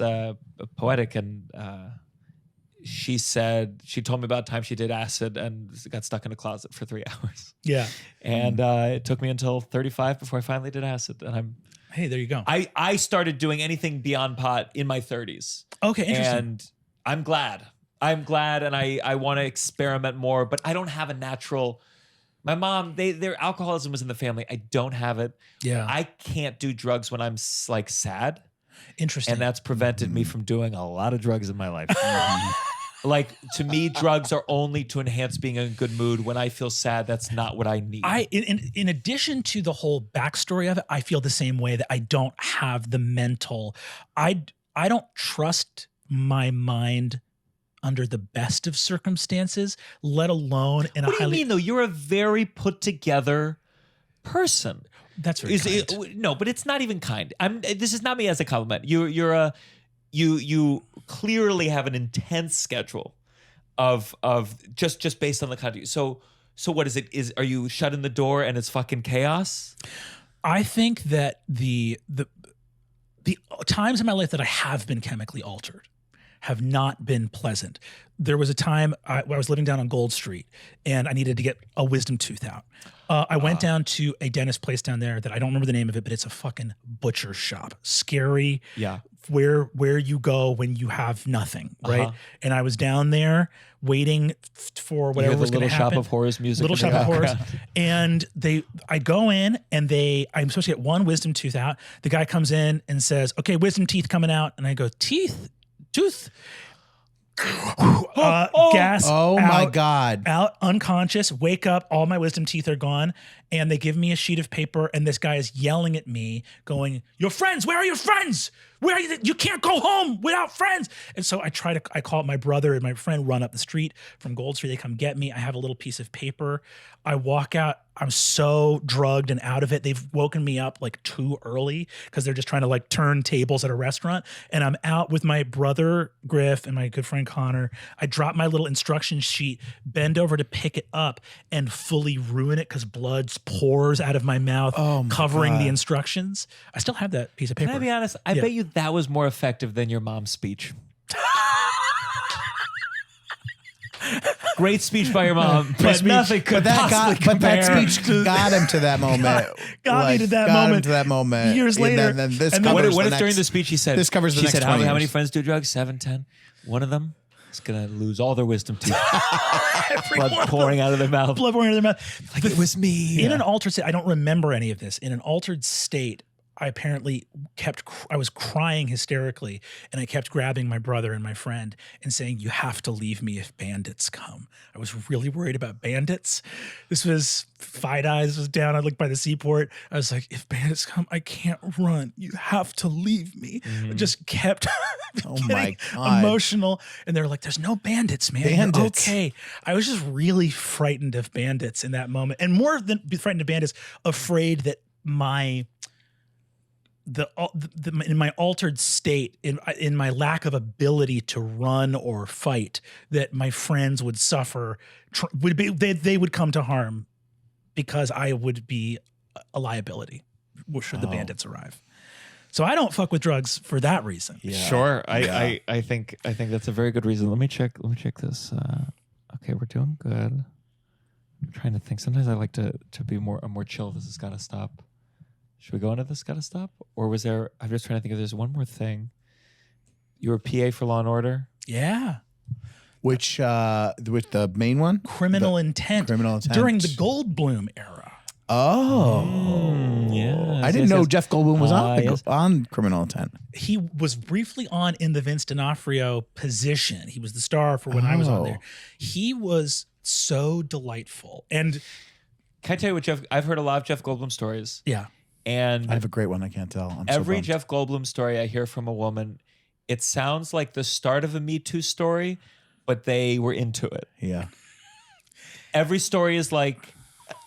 poetic, and she told me about time she did acid and got stuck in a closet for 3 hours. Yeah. And it took me until 35 before I finally did acid. And hey, there you go. I started doing anything beyond pot in my 30s. Okay, interesting. And I'm glad, and I want to experiment more, but I don't have a natural My mom, their alcoholism was in the family. I don't have it. Yeah. I can't do drugs when I'm like sad. Interesting. And that's prevented me from doing a lot of drugs in my life. Like, to me, drugs are only to enhance being in a good mood. When I feel sad, that's not what I need. In addition to the whole backstory of it, I feel the same way that I don't have the mental. I don't trust my mind under the best of circumstances, let alone in What do you mean, though? You're a very put together person. That's very kind. No, but it's not even kind. This is not me as a compliment. You clearly have an intense schedule of just based on the content. So what is it? Are you shut in the door and it's fucking chaos? I think that the times in my life that I have been chemically altered have not been pleasant. There was a time I was living down on Gold Street and I needed to get a wisdom tooth out. I went down to a dentist place down there that I don't remember the name of it, but it's a fucking butcher shop. Scary. Yeah. Where you go when you have nothing, right? And I was down there waiting for whatever was going to happen. Little Shop of Horrors music. Little Shop of Horrors. And I go in and I'm supposed to get one wisdom tooth out. The guy comes in and says, "Okay, wisdom teeth coming out." And I go, "Tooth? Gas. Oh out, my God. Out, unconscious, wake up, all my wisdom teeth are gone. And they give me a sheet of paper and this guy is yelling at me going, "Your friends, where are your friends? Where are you? You can't go home without friends." And so I call my brother and my friend run up the street from Gold Street. They come get me. I have a little piece of paper. I walk out. I'm so drugged and out of it. They've woken me up like too early because they're just trying to like turn tables at a restaurant. And I'm out with my brother, Griff, and my good friend, Connor. I drop my little instruction sheet, bend over to pick it up and fully ruin it because blood pours out of my mouth, covering the instructions. I still have that piece of paper. Can I be honest? I bet you that was more effective than your mom's speech. Great speech by your mom, but nothing could possibly compare. That speech got him to that moment. Got me to that moment. Years later. And then this What covers if during the speech he said, this covers the she next said, 20 how many years. friends do drugs? 7, 10. One of them is going to lose all their wisdom teeth. Blood pouring out of their mouth. Blood pouring out of their mouth. Like it was me. In an altered state, I don't remember any of this. In an altered state, I apparently I was crying hysterically and I kept grabbing my brother and my friend and saying, "You have to leave me if bandits come." I was really worried about bandits. This was Five Eyes was down. I looked by the seaport. I was like, "If bandits come, I can't run. You have to leave me." I just kept getting emotional. And they were like, "There's no bandits, man. Bandits. You're okay." I was just really frightened of bandits in that moment. And more than frightened of bandits, afraid that in my altered state, in my lack of ability to run or fight, that my friends would suffer, they would come to harm because I would be a liability should the bandits arrive. So I don't fuck with drugs for that reason. Yeah. Sure. I think that's a very good reason. Let me check this. Okay, we're doing good. I'm trying to think. Sometimes I like to be more chill. This has got to stop. Should we go into this gotta stop? Or was there, I'm just trying to think if there's one more thing. You were PA for Law and Order? Yeah. Which the main one? Criminal Intent. Criminal Intent. During the Goldblum era. Oh. Yeah. I didn't know Jeff Goldblum was on Criminal Intent. He was briefly on in the Vince D'Onofrio position. He was the star for when I was on there. He was so delightful. And can I tell you what I've heard a lot of Jeff Goldblum stories. Yeah. And I have a great one. I can't tell. Every Jeff Goldblum story I hear from a woman, it sounds like the start of a Me Too story, but they were into it. Yeah. Every story is like,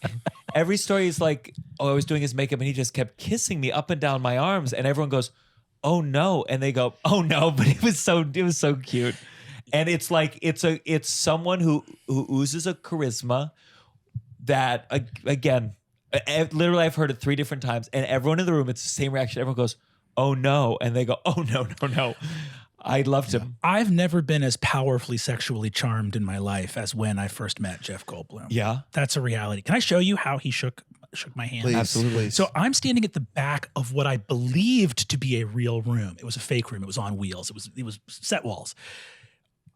oh, I was doing his makeup and he just kept kissing me up and down my arms, and everyone goes, "Oh no," and they go, "Oh no," but it was so cute, and it's like it's someone who oozes a charisma that again. Literally, I've heard it 3 different times, and everyone in the room, it's the same reaction. Everyone goes, "Oh no," and they go, "Oh no." I loved him. I've never been as powerfully sexually charmed in my life as when I first met Jeff Goldblum. Yeah, that's a reality. Can I show you how he shook my hand? Please, absolutely. So I'm standing at the back of what I believed to be a real room. It was a fake room. It was on wheels. It was set walls.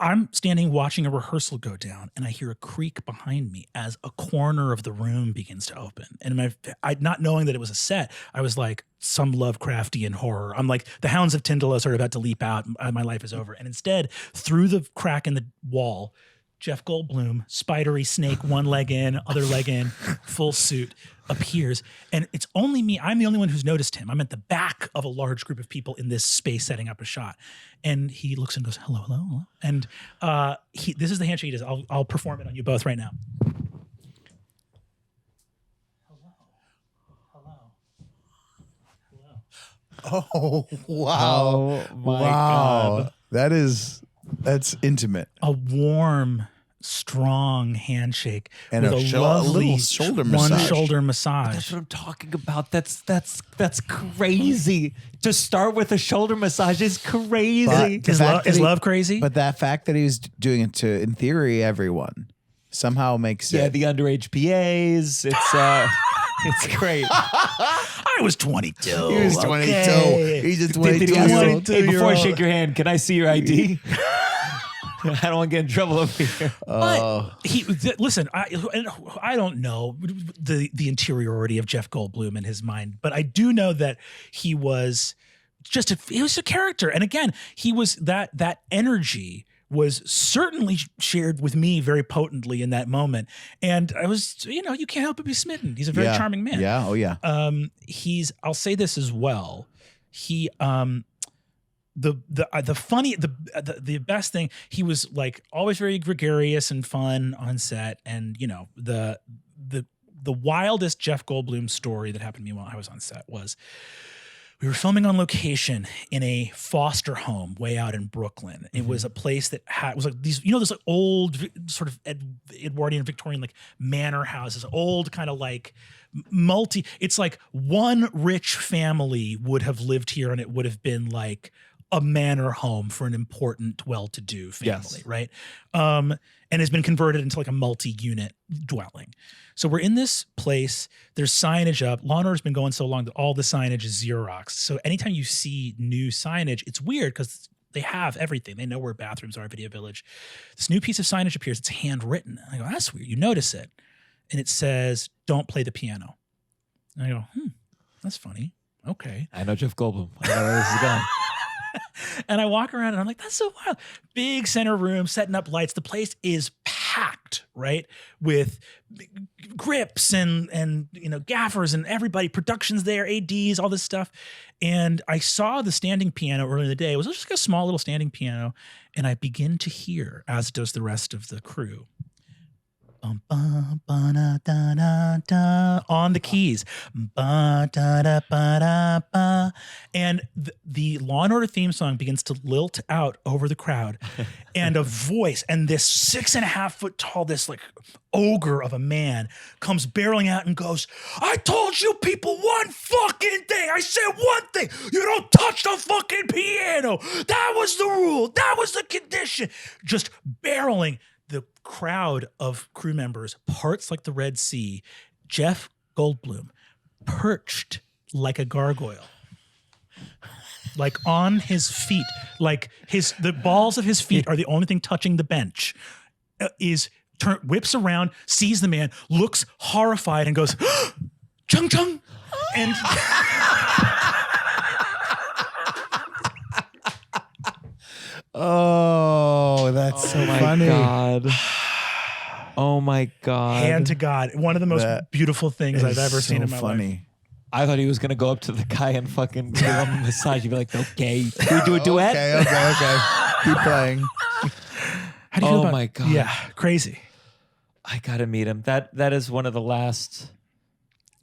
I'm standing watching a rehearsal go down, and I hear a creak behind me as a corner of the room begins to open. And I not knowing that it was a set, I was like, some Lovecraftian horror. I'm like, the Hounds of Tyndall are about to leap out. My life is over. And instead, through the crack in the wall, Jeff Goldblum, spidery snake, one leg in, other leg in, full suit, appears. And it's only me. I'm the only one who's noticed him. I'm at the back of a large group of people in this space setting up a shot. And he looks and goes, hello, hello, hello. And this is the handshake he does. I'll perform it on you both right now. Oh, wow. Oh, my God. That's intimate. A warm, strong handshake And with a a little lovely shoulder one massage. shoulder massage. That's what I'm talking about. That's crazy. To start with a shoulder massage is crazy. But the Is fact that love crazy? But that fact that he was doing it to, in theory, everyone somehow makes yeah, it. the underage PAs. It's great. I was 22. He was 22. Okay. He's a Did 22 he ask year you, old. hey, before I shake your hand, can I see your ID? I don't want to get in trouble over here. Oh, Listen, I don't know the interiority of Jeff Goldblum in his mind, but I do know that he was he was a character. And again, he was that energy was certainly shared with me very potently in that moment. And I was, you can't help but be smitten. He's a very charming man. Yeah. Oh, yeah. I'll say this as well. He, the best thing, he was like always very gregarious and fun on set. And, the wildest Jeff Goldblum story that happened to me while I was on set was, we were filming on location in a foster home way out in Brooklyn. It was a place that was like these, those like old sort of Edwardian Victorian like manor houses, old kind of like it's like one rich family would have lived here and it would have been like a manor home for an important, well-to-do family, right? And has been converted into like a multi-unit dwelling. So we're in this place. There's signage up. Law & Order's been going so long that all the signage is Xerox. So anytime you see new signage, it's weird because they have everything. They know where bathrooms are at Video Village. This new piece of signage appears. It's handwritten. And I go, that's weird. You notice it. And it says, don't play the piano. And I go, that's funny. Okay. I know Jeff Goldblum. I know where this is going. And I walk around and I'm like, that's so wild. Big center room, setting up lights. The place is packed, right? With grips and gaffers and everybody, production's there, ADs, all this stuff. And I saw the standing piano earlier in the day. It was just a small little standing piano. And I begin to hear, as does the rest of the crew, on the keys. And the Law & Order theme song begins to lilt out over the crowd. And a voice, and this 6.5 foot tall, this like ogre of a man comes barreling out and goes, I told you people one fucking thing. I said one thing. You don't touch the fucking piano. That was the rule. That was the condition. Just barreling. The crowd of crew members parts like the Red Sea. Jeff Goldblum perched like a gargoyle, like on his feet, like the balls of his feet are the only thing touching the bench. Whips around, sees the man, looks horrified, and goes, "Chung chung," and. Oh, that's so funny. God. Oh my God. Hand to God. One of the most beautiful things I've ever seen in my life. I thought he was going to go up to the guy and fucking give him a massage. You'd be like, okay, can we do a duet? Okay. Keep playing. How do you feel about my God. Yeah, crazy. I got to meet him. That is one of the last...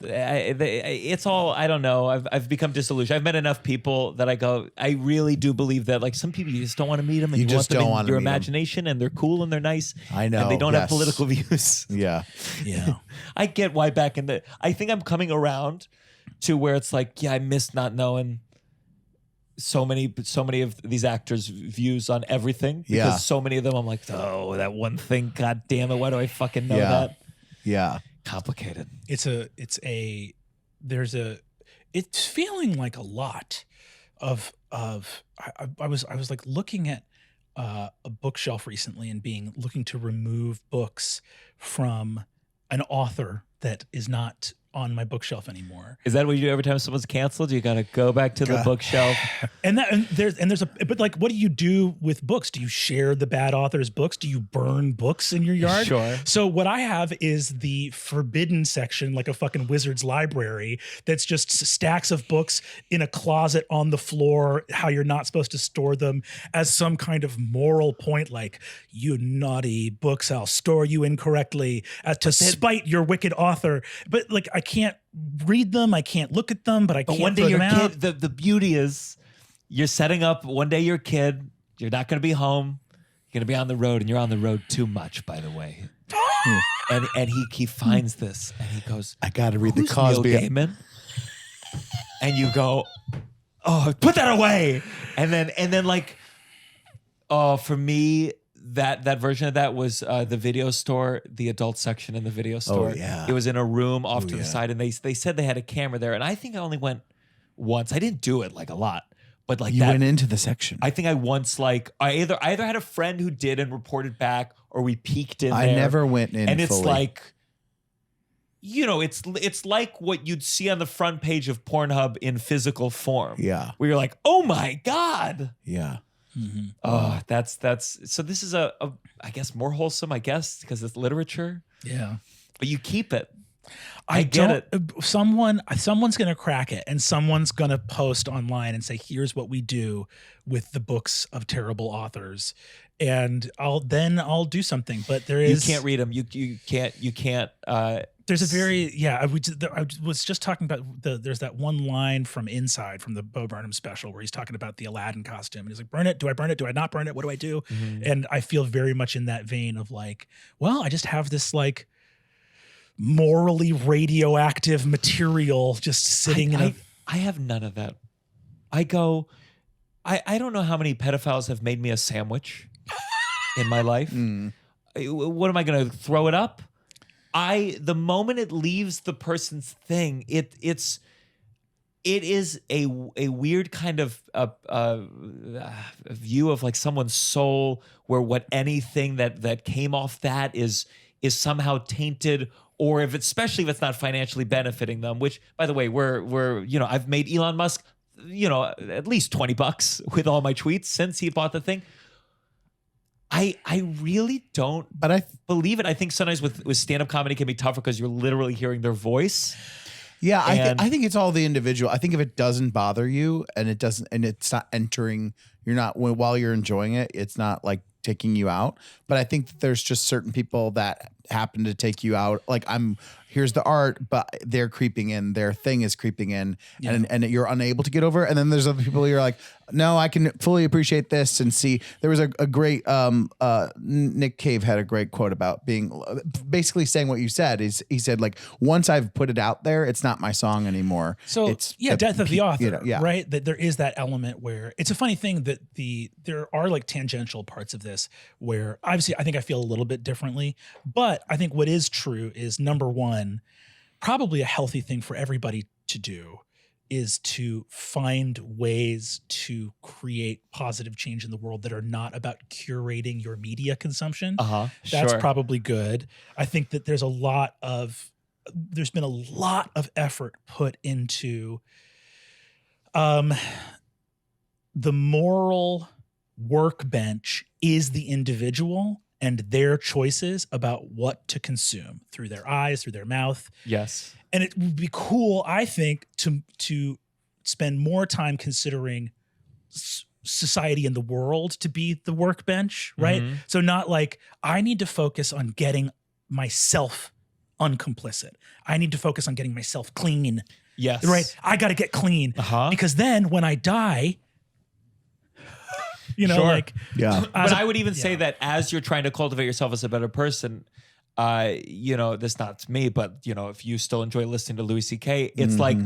it's all, I don't know. I've become disillusioned. I've met enough people that I go, I really do believe that like some people you just don't want to meet them and you just want them don't in want to your meet 'em. imagination and they're cool and they're nice. I know. And they don't have political views. Yeah. Yeah. I get why back in I think I'm coming around to where it's like, yeah, I miss not knowing so many of these actors' views on everything. Because so many of them I'm like, oh, that one thing, God damn it, why do I fucking know that? Yeah. Complicated. It's feeling like a lot of I was like looking at a bookshelf recently and looking to remove books from an author that is not on my bookshelf anymore. Is that what you do every time someone's canceled? You got to go back to the bookshelf. But like, what do you do with books? Do you share the bad author's books? Do you burn books in your yard? Sure. So what I have is the forbidden section, like a fucking wizard's library, that's just stacks of books in a closet on the floor, how you're not supposed to store them, as some kind of moral point, like, you naughty books, I'll store you incorrectly to spite your wicked author. But like, I can't read them, I can't look at them, but I can't one day throw your them out. kid, the beauty is you're setting up one day your kid, you're not going to be home, you're going to be on the road, and you're on the road too much, by the way. and he finds this and he goes, I got to read the "Who's Cosby. Neil Gaiman?" And you go, "Oh, put that away." And then like, oh, for me, that version of that was the video store, the adult section in the video store. yeah. It was in a room off to the side, and they said they had a camera there, and I think I only went once. I didn't do it like a lot, but like You that, went into the section. I think I once like I either had a friend who did and reported back, or we peeked in I there. never went in and it's fully. like, you know, it's like what you'd see on the front page of Pornhub in physical form. Yeah. Where you're like, oh my God. Yeah. Mm-hmm. Oh, that's so this is a I guess more wholesome, I guess, because it's literature. Yeah. But you keep it. I get don't, it. Someone's going to crack it, and someone's going to post online and say, here's what we do with the books of terrible authors. And I'll do something, but there is, You can't read them. You can't. there's a very, I was just talking about there's that one line from Inside, from the Bo Burnham special, where he's talking about the Aladdin costume. And he's like, burn it. Do I burn it? Do I not burn it? What do I do? Mm-hmm. And I feel very much in that vein of like, well, I just have this like morally radioactive material just sitting in I have none of that. I don't know how many pedophiles have made me a sandwich in my life. What am I going to throw it up? The moment it leaves the person's thing, it is a weird kind of view of like someone's soul, where anything that came off that is somehow tainted, or especially if it's not financially benefiting them. Which, by the way, we're I've made Elon Musk at least $20 with all my tweets since he bought the thing. I really don't believe it. I think sometimes with stand-up comedy can be tougher because you're literally hearing their voice. Yeah, I think it's all the individual. I think if it doesn't bother you and it's not entering, while you're enjoying it, it's not like taking you out. But I think that there's just certain people that happen to take you out. Like here's the art, but they're creeping in, their thing is creeping in, and you're unable to get over it. And then there's other people you're like, no, I can fully appreciate this and see. There was a great Nick Cave had a great quote about being basically saying what you said. He said, like, once I've put it out there, it's not my song anymore. So it's death of the author, yeah. right? That there is that element where it's a funny thing that there are like tangential parts of this where obviously I think I feel a little bit differently, but I think what is true is, number one, probably a healthy thing for everybody to do is to find ways to create positive change in the world that are not about curating your media consumption. That's Sure. probably good. I think that there's been a lot of effort put into the moral workbench is the individual and their choices about what to consume through their eyes, through their mouth. Yes. And it would be cool, I think, to spend more time considering society and the world to be the workbench, right? Mhm. So not like, I need to focus on getting myself uncomplicit. I need to focus on getting myself clean. Yes. Right? I got to get clean. Because then when I die, Sure. like... Yeah. But I would even say that as you're trying to cultivate yourself as a better person, this not me, but if you still enjoy listening to Louis C.K., it's like,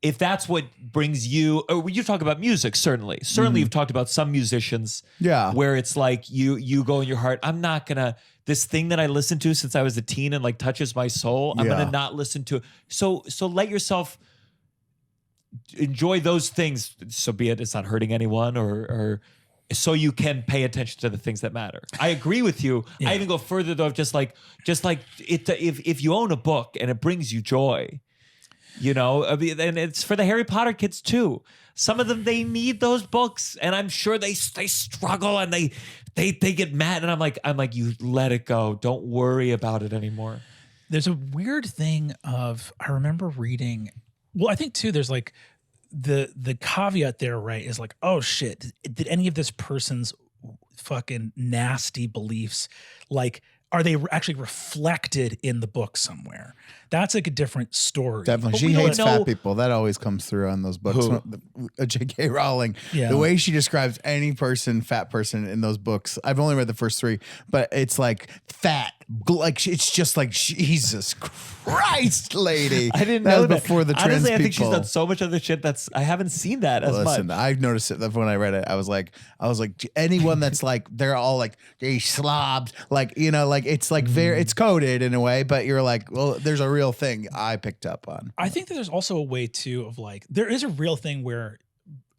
if that's what brings you, or you talk about music, certainly you've talked about some musicians, where it's like you go in your heart, I'm not gonna, this thing that I listened to since I was a teen and like touches my soul, I'm gonna not listen to. So let yourself enjoy those things, so be it, it's not hurting anyone, or so you can pay attention to the things that matter. I agree with you. I even go further though, of just like it. If you own a book and it brings you joy, you know, and it's for the Harry Potter kids too. Some of them, they need those books, and I'm sure they struggle and they get mad. And I'm like, you let it go. Don't worry about it anymore. There's a weird thing of, I remember reading. Well, I think too, there's like the caveat there, right? Is like, oh shit, did any of this person's fucking nasty beliefs, like, are they actually reflected in the book somewhere? That's like a different story. Definitely. But She we don't hates know- fat people. That always comes through on those books. J.K. Rowling. Yeah. The way she describes any fat person in those books. I've only read the first 3, but it's like fat. Like it's just like, Jesus Christ, lady. I didn't that know was that. before the trans Honestly, I think she's people. done so much other shit I haven't seen that as Listen, much. I've noticed it when I read it. I was like, anyone that's like, they're all like, they slobs, like, you know, like it's like it's coded in a way, but you're like, well, there's a real thing I picked up on. I think that there's also a way too of like, there is a real thing where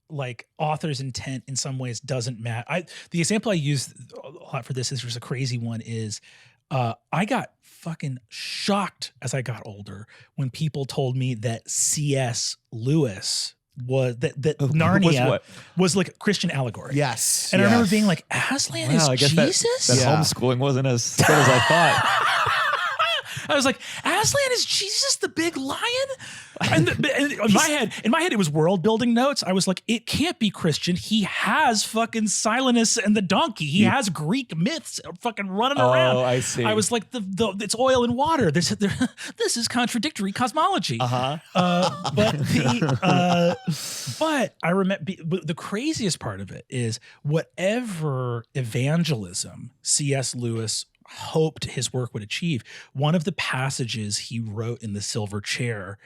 like author's intent in some ways doesn't matter. The example I use a lot for this is just a crazy one is, I got fucking shocked as I got older when people told me that C.S. Lewis was that Narnia was like a Christian allegory. Yes. And I yes. remember being like, Aslan is I guess Jesus? that Yeah. homeschooling wasn't as good as I thought. I was like, Aslan is Jesus the big lion? And in my head, it was world building notes. I was like, it can't be Christian. He has fucking Silenus and the donkey. He has Greek myths fucking running around. Oh, I see. I was like, it's oil and water. This is contradictory cosmology. Uh-huh. But I remember the craziest part of it is whatever evangelism C.S. Lewis hoped his work would achieve, one of the passages he wrote in The Silver Chair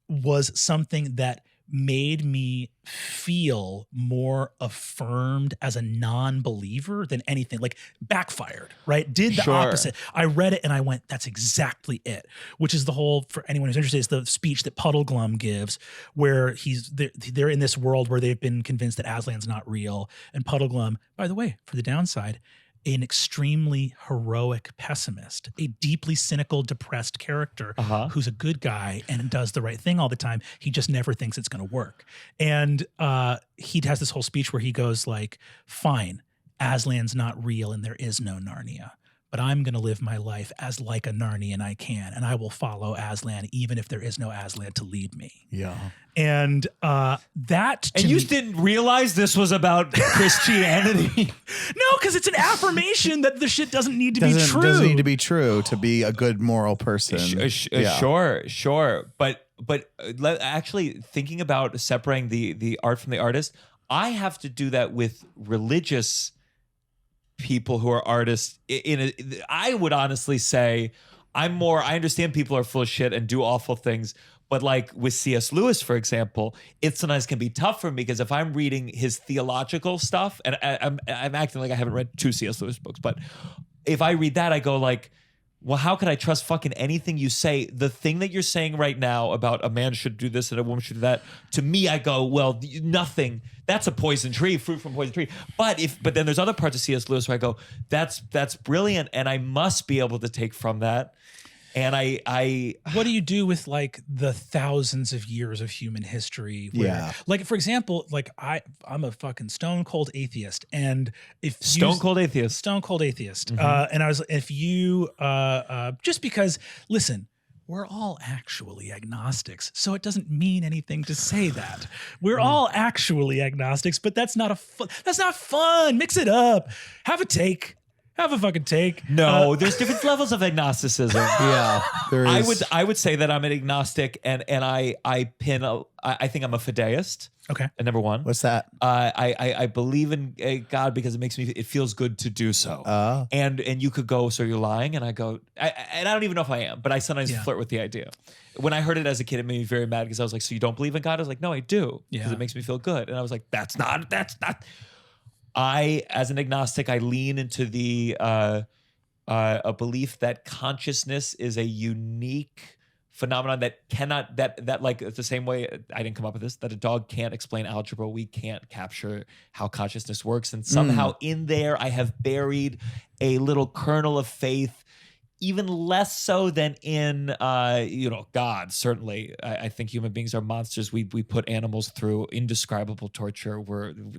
was something that made me feel more affirmed as a non-believer than anything, like backfired, right? Did the opposite. I read it and I went, that's exactly it, which is the whole, for anyone who's interested, is the speech that Puddleglum gives where they're in this world where they've been convinced that Aslan's not real. And Puddleglum, by the way, for the downside, an extremely heroic pessimist, a deeply cynical, depressed character who's a good guy and does the right thing all the time. He just never thinks it's going to work. And he has this whole speech where he goes like, fine, Aslan's not real and there is no Narnia, but I'm going to live my life as like a Narnian I can, and I will follow Aslan even if there is no Aslan to lead me. Yeah. And that to And you me- didn't realize this was about Christianity? No, because it's an affirmation that the shit doesn't need to be true. Doesn't need to be true to be a good moral person. Sure. But actually thinking about separating the art from the artist, I have to do that with religious people who are artists. I would honestly say I understand people are full of shit and do awful things. But like with C.S. Lewis, for example, it sometimes can be tough for me because if I'm reading his theological stuff, and I'm acting like I haven't read 2 C.S. Lewis books, but if I read that, I go like, well, how could I trust fucking anything you say? The thing that you're saying right now about a man should do this and a woman should do that, to me, I go, well, nothing. That's a poison tree, fruit from poison tree. But then there's other parts of C.S. Lewis where I go, that's brilliant, and I must be able to take from that. And what do you do with like the thousands of years of human history? Where, like, for example, like I'm a fucking stone cold atheist. And if stone cold atheist. Mm-hmm. And if you, just because, listen, we're all actually agnostics. So it doesn't mean anything to say that. We're all actually agnostics, but that's not fun. Mix it up. Have a take. Have a fucking take. No, there's different levels of agnosticism. Yeah, there is. I would say that I'm an agnostic, and I think I'm a fideist. Okay. And number one. What's that? I believe in God because it feels good to do so. And you could go, so you're lying, and I go, and I don't even know if I am, but I sometimes flirt with the idea. When I heard it as a kid, it made me very mad because I was like, so you don't believe in God? I was like, no, I do, because it makes me feel good. And I was like, that's not. As an agnostic, I lean into a belief that consciousness is a unique phenomenon that cannot, that like it's the same way, I didn't come up with this, that a dog can't explain algebra. We can't capture how consciousness works. And somehow in there, I have buried a little kernel of faith, even less so than in, God. Certainly, I think human beings are monsters. We put animals through indescribable torture.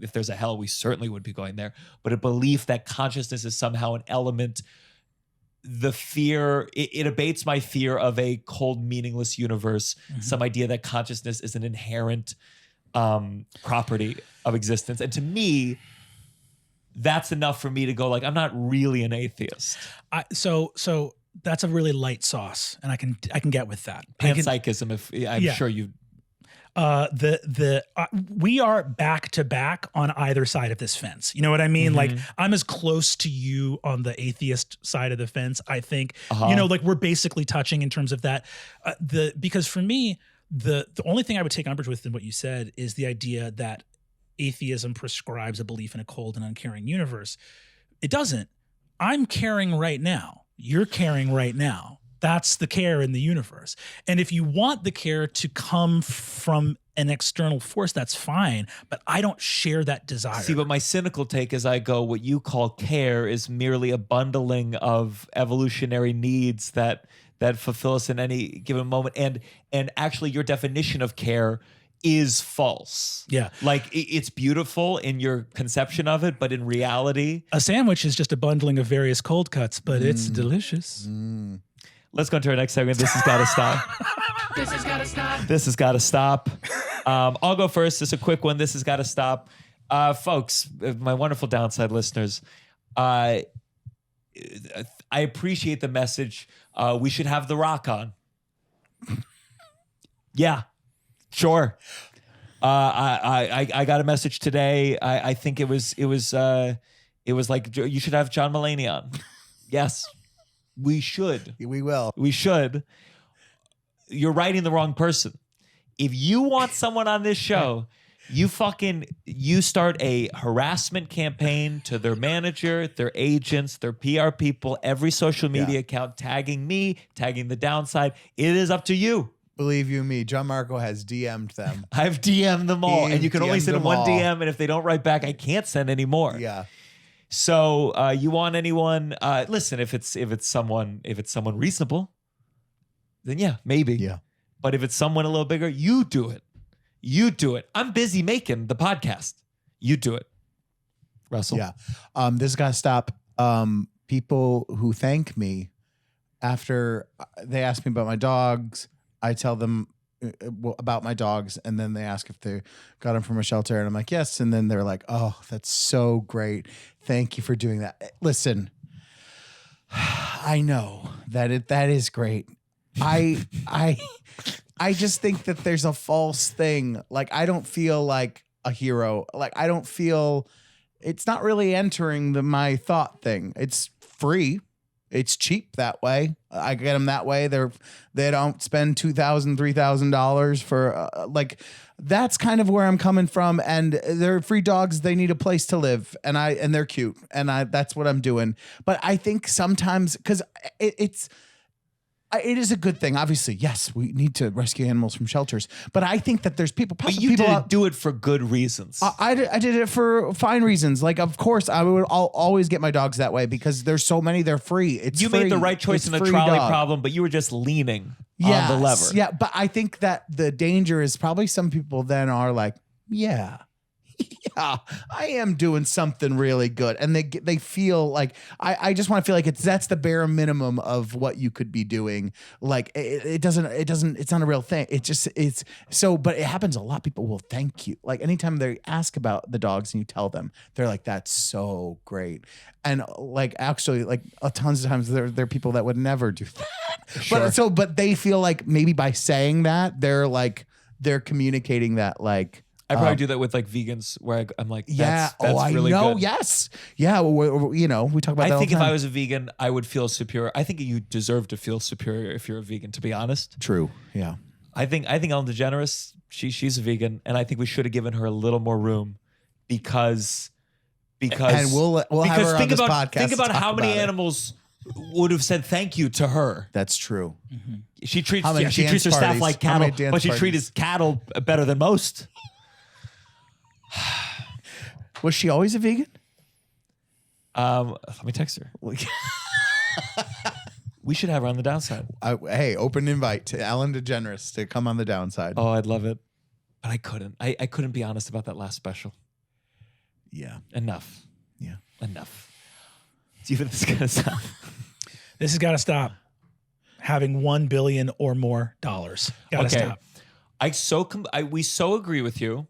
If there's a hell, we certainly would be going there. But a belief that consciousness is somehow an element, the fear, it abates my fear of a cold, meaningless universe. Some idea that consciousness is an inherent property of existence. And to me, that's enough for me to go like, I'm not really an atheist. So that's a really light sauce, and I can get with that. Panpsychism, I'm sure you. We are back to back on either side of this fence. You know what I mean? Like I'm as close to you on the atheist side of the fence. I think, like we're basically touching in terms of that. Because for me, the only thing I would take umbrage with in what you said is the idea that atheism prescribes a belief in a cold and uncaring universe. It doesn't. I'm caring right now. You're caring right now. That's the care in the universe. And if you want the care to come from an external force, that's fine. But I don't share that desire. See, but my cynical take is I go, what you call care is merely a bundling of evolutionary needs that fulfill us in any given moment. And actually your definition of care is false. Yeah. Like it's beautiful in your conception of it, but in reality, a sandwich is just a bundling of various cold cuts, but it's delicious. Let's go into our next segment. This has got to stop. This has got to stop. This has got to stop. I'll go first. Just a quick one. This has got to stop. Folks, my wonderful downside listeners, I appreciate the message. We should have The Rock on. Yeah, sure. I got a message today. I think it was like, you should have John Mulaney on. Yes. We should. We will. We should. You're writing the wrong person. If you want someone on this show, you start a harassment campaign to their manager, their agents, their PR people, every social media account, tagging me, tagging the downside. It is up to you. Believe you me, Gianmarco has DM'd them. I've DM'd them all. And you can only DM'd send them one all. DM. And if they don't write back, I can't send any more. Yeah. So you want anyone? Listen, if it's someone reasonable, then yeah, maybe. Yeah. But if it's someone a little bigger, you do it. You do it. I'm busy making the podcast. You do it, Russell. Yeah. This has got to stop. People who thank me after they ask me about my dogs, I tell them about my dogs, and then they ask if they got them from a shelter, and I'm like, yes. And then they're like, oh, that's so great. Thank you for doing that. Listen, I know that that is great. I just think that there's a false thing. Like, I don't feel like a hero. Like, I don't feel, it's not really entering my thought thing. It's free. It's cheap that way. I get them that way. They don't spend $2,000, $3,000 for like, that's kind of where I'm coming from. And they're free dogs. They need a place to live, and they're cute, and that's what I'm doing. But I think sometimes, because it is a good thing. Obviously, yes, we need to rescue animals from shelters. But I think that there's people. But you didn't do it for good reasons. I did it for fine reasons. Like, of course, I'll always get my dogs that way because there's so many. They're free. You made the right choice in the trolley problem, but you were just leaning on the lever. Yeah, but I think that the danger is probably some people then are like, yeah, I am doing something really good, and they feel like I just want to feel like that's the bare minimum of what you could be doing. Like it's not a real thing. It's so, but it happens a lot. People will thank you. Like anytime they ask about the dogs and you tell them, they're like, that's so great. And like actually, like tons of times there are people that would never do that. Sure. But they feel like maybe by saying that they're communicating that like. I probably do that with like vegans where I'm like, that's I really know. good. Yes. Yeah. We talk about that. I think all the if I time. was a vegan, I would feel superior. I think you deserve to feel superior if you're a vegan, to be honest. True. Yeah. I think Ellen DeGeneres, she's a vegan, and I think we should have given her a little more room because and we'll have her on this podcast. Think about to how talk many about it. animals would have said thank you to her. That's true. She treats How many she treats her dance staff parties? like How many cattle, dance but she parties? treats cattle better than most. Was she always a vegan? Let me text her. We should have her on the downside. Hey, open invite to Ellen DeGeneres to come on the downside. Oh, I'd love it. But I couldn't. I couldn't be honest about that last special. Yeah. Enough. Yeah. Enough. Do you think this is going to stop? This has got to stop. Having $1 billion or more dollars. Got to stop. We so agree with you.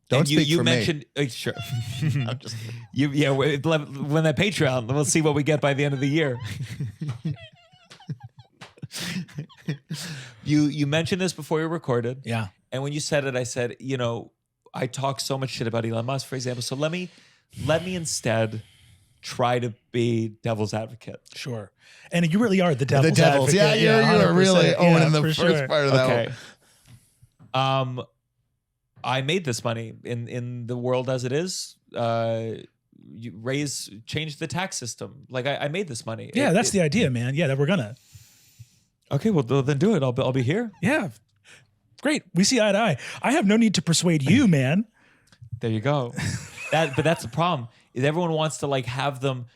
Don't and speak you for mentioned, me. Sure. I'm just When that Patreon, we'll see what we get by the end of the year. You mentioned this before you recorded. Yeah. And when you said it, I said, I talk so much shit about Elon Musk, for example. So let me instead try to be devil's advocate. Sure. And you really are the devil's advocate. Yeah, you're really 100%. owning the for first part of that Okay. one. I made this money in the world as it is. Change the tax system. Like I made this money. Yeah, that's the idea, man. Yeah, that we're gonna. Okay, well then do it. I'll be here. Yeah. Great. We see eye to eye. I have no need to persuade you, man. There you go. But that's the problem. Is everyone wants to like have them.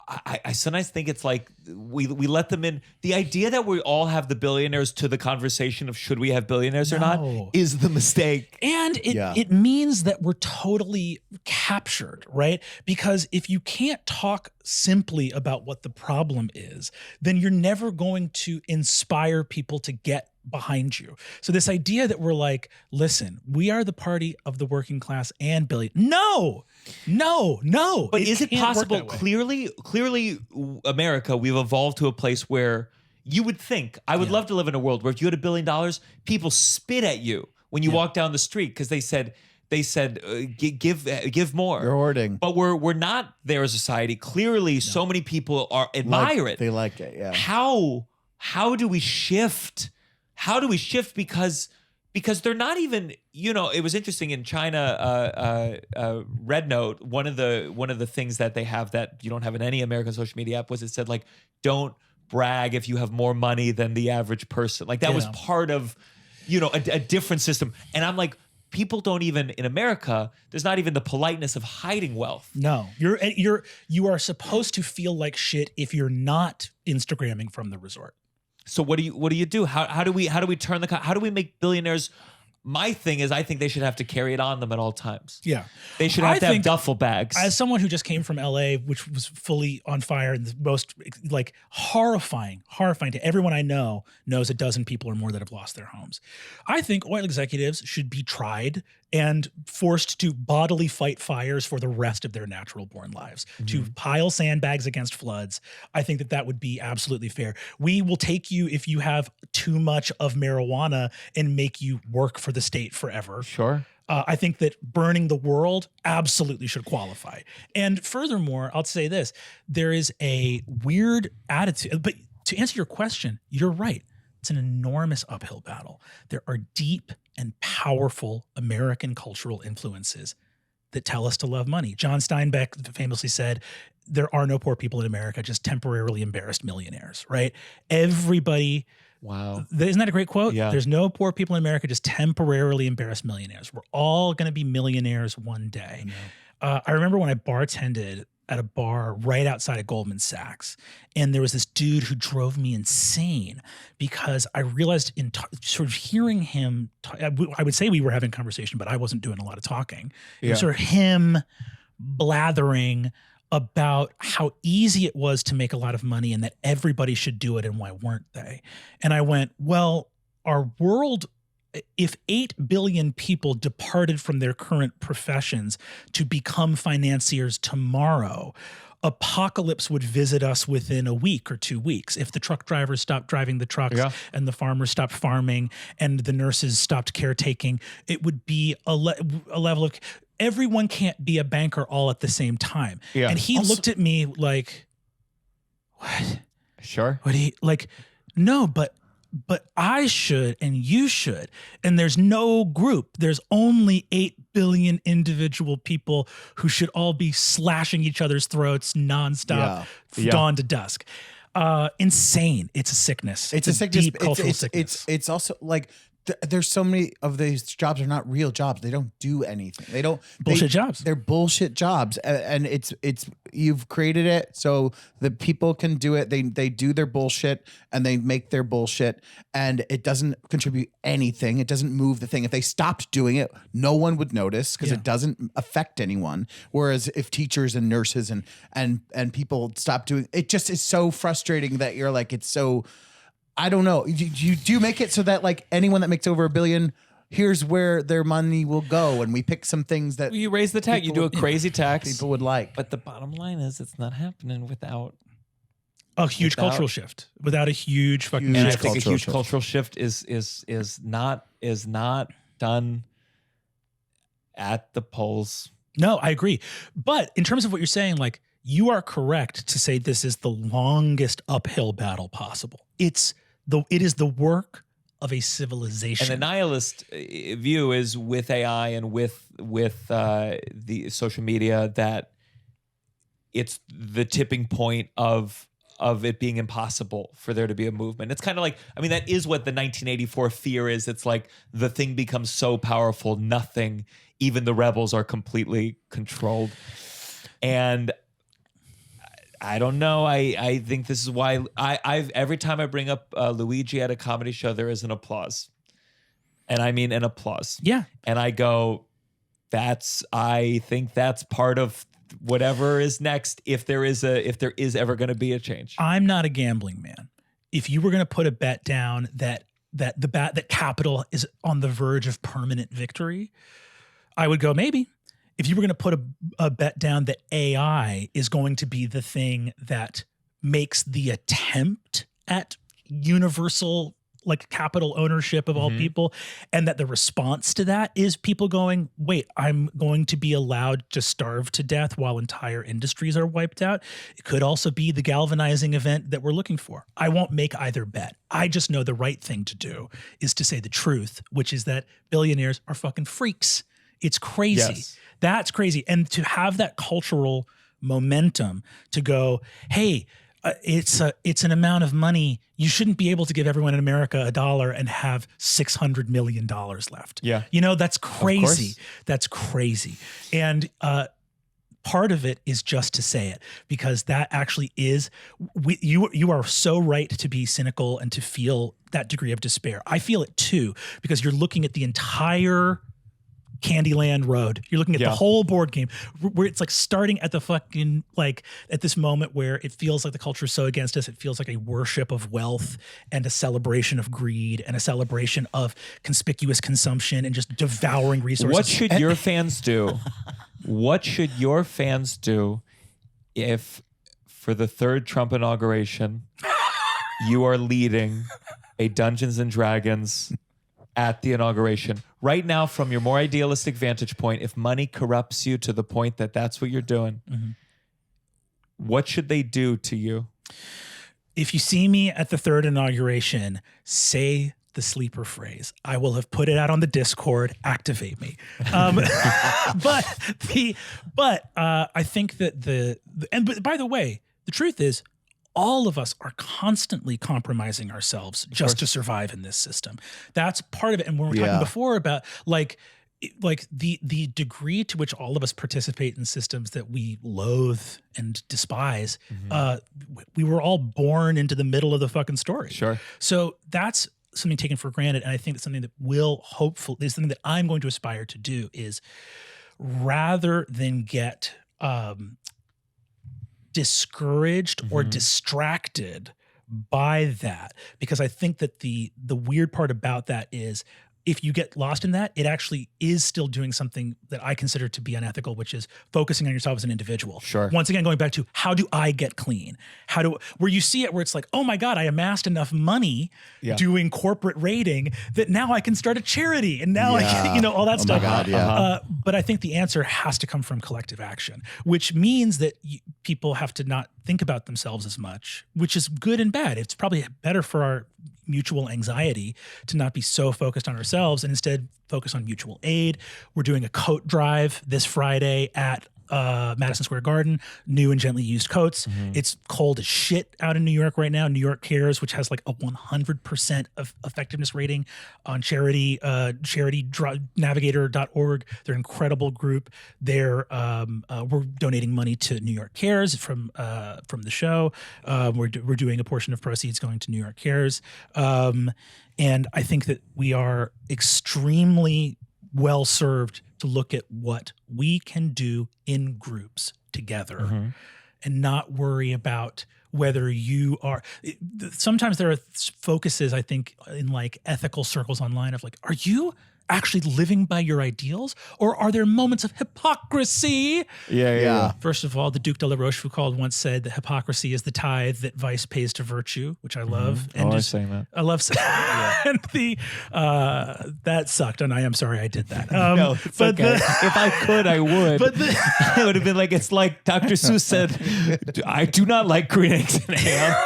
I sometimes think it's like we let them in. The idea that we all have the billionaires to the conversation of should we have billionaires or not is the mistake. And it means that we're totally captured, right? Because if you can't talk simply about what the problem is, then you're never going to inspire people to get behind you. So this idea that we're like, listen, we are the party of the working class and billion. No. But is it can't work possible? that way. Clearly, America, we've evolved to a place where you would think, I would love to live in a world where if you had $1 billion, people spit at you when you walk down the street because they said, give more. You're hoarding. But we're not there as a society. Clearly, so many people admire it. They like it. Yeah. How do we shift? How do we shift? Because they're not even, it was interesting in China, Red Note, one of the things that they have that you don't have in any American social media app was it said like, don't brag if you have more money than the average person. Like that was part of, a different system. And I'm like, people don't even in America, there's not even the politeness of hiding wealth. No, you are supposed to feel like shit if you're not Instagramming from the resort. So what do you do? How do we turn how do we make billionaires? My thing is I think they should have to carry it on them at all times. Yeah. They should have to have duffel bags. As someone who just came from LA, which was fully on fire and the most like horrifying to everyone I know knows a dozen people or more that have lost their homes. I think oil executives should be tried and forced to bodily fight fires for the rest of their natural born lives, to pile sandbags against floods. I think that would be absolutely fair. We will take you if you have too much of marijuana and make you work for the state forever. Sure. I think that burning the world absolutely should qualify. And furthermore, I'll say this, there is a weird attitude, but to answer your question, you're right. It's an enormous uphill battle. There are deep and powerful American cultural influences that tell us to love money. John Steinbeck famously said, there are no poor people in America, just temporarily embarrassed millionaires, right? Everybody. Wow. Isn't that a great quote? Yeah. There's no poor people in America, just temporarily embarrassed millionaires. We're all going to be millionaires one day. I remember when I bartended at a bar right outside of Goldman Sachs, and there was this dude who drove me insane because I realized in sort of hearing him, I would say we were having a conversation, but I wasn't doing a lot of talking. It was sort of him blathering about how easy it was to make a lot of money and that everybody should do it and why weren't they? And I went, well, our world, if 8 billion people departed from their current professions to become financiers tomorrow, apocalypse would visit us within a week or 2 weeks. If the truck drivers stopped driving the trucks and the farmers stopped farming and the nurses stopped caretaking, it would be a level of... Everyone can't be a banker all at the same time. Yeah. And he looked at me like, what? Sure. What no, but but I should and you should. And there's no group. There's only 8 billion individual people who should all be slashing each other's throats nonstop, dawn to dusk. Insane. It's a sickness. It's a sickness. Deep cultural sickness. It's also like there's so many of these jobs are not real jobs. They don't do anything. They don't bullshit jobs. They're bullshit jobs, and it's you've created it so the people can do it. They do their bullshit and they make their bullshit, and it doesn't contribute anything. It doesn't move the thing. If they stopped doing it, no one would notice because it doesn't affect anyone. Whereas if teachers and nurses and people stop doing it, just is so frustrating that you're like it's so. I don't know. Do you make it so that like anyone that makes over $1 billion, here's where their money will go, and we pick some things that you raise the tax. You do a crazy tax. People would like. But the bottom line is, it's not happening without a huge cultural shift. Without a huge fucking and shift. I think a huge cultural shift is not done at the polls. No, I agree. But in terms of what you're saying, like you are correct to say this is the longest uphill battle possible. It is the work of a civilization. And the nihilist view is with AI and with the social media that it's the tipping point of it being impossible for there to be a movement. It's kind of like, I mean, that is what the 1984 fear is. It's like the thing becomes so powerful, nothing, even the rebels are completely controlled. And I don't know. I think this is why I've every time I bring up Luigi at a comedy show, there is an applause, and I mean an applause. Yeah, and I go, I think that's part of whatever is next. If there is ever going to be a change, I'm not a gambling man. If you were going to put a bet down that capital is on the verge of permanent victory, I would go maybe. If you were going to put a bet down that AI is going to be the thing that makes the attempt at universal like capital ownership of all people, and that the response to that is people going, wait, I'm going to be allowed to starve to death while entire industries are wiped out. It could also be the galvanizing event that we're looking for. I won't make either bet. I just know the right thing to do is to say the truth, which is that billionaires are fucking freaks. It's crazy. Yes. That's crazy. And to have that cultural momentum to go, hey, it's an amount of money. You shouldn't be able to give everyone in America $1 and have $600 million left. Yeah. You know, that's crazy. That's crazy. And part of it is just to say it, because that actually is, you are so right to be cynical and to feel that degree of despair. I feel it too, because you're looking at the entire Candyland Road. You're looking at the whole board game where it's like starting at the fucking, like at this moment where it feels like the culture is so against us. It feels like a worship of wealth and a celebration of greed and a celebration of conspicuous consumption and just devouring resources. What should your fans do? What should your fans do if for the third Trump inauguration, you are leading a Dungeons and Dragons at the inauguration? Right now, from your more idealistic vantage point, if money corrupts you to the point that that's what you're doing, what should they do to you? If you see me at the third inauguration, say the sleeper phrase. I will have put it out on the Discord. Activate me. But I think that but by the way, the truth is, all of us are constantly compromising ourselves just to survive in this system. That's part of it. And when we're talking before about like the degree to which all of us participate in systems that we loathe and despise, we were all born into the middle of the fucking story. Sure. So that's something taken for granted. And I think that's something that is something that I'm going to aspire to do, is rather than get discouraged or distracted by that, because I think that the weird part about that is if you get lost in that, it actually is still doing something that I consider to be unethical, which is focusing on yourself as an individual. Sure. Once again, going back to how do I get clean? Where you see it where it's like, oh my God, I amassed enough money doing corporate raiding that now I can start a charity. And now I can, all that stuff. My God, but I think the answer has to come from collective action, which means that people have to not think about themselves as much, which is good and bad. It's probably better for our mutual anxiety to not be so focused on ourselves and instead focus on mutual aid. We're doing a coat drive this Friday at Madison Square Garden, new and gently used coats. It's cold as shit out in New York right now. New York Cares, which has like a 100% of effectiveness rating on charitynavigator.org. They're an incredible group. We're donating money to New York Cares from the show. We're doing a portion of proceeds going to New York Cares. And I think that we are extremely well served to look at what we can do in groups together and not worry about whether you are. Sometimes there are focuses, I think, in like ethical circles online of like, are you actually living by your ideals, or are there moments of hypocrisy? Yeah. First of all, the Duc de la Rochefoucauld once said that hypocrisy is the tithe that vice pays to virtue, which I love. And I was saying that. I love saying and that sucked, and I am sorry I did that. No, it's but okay. If I could, I would. But it would have been like, it's like Dr. Seuss said, I do not like green eggs and ham.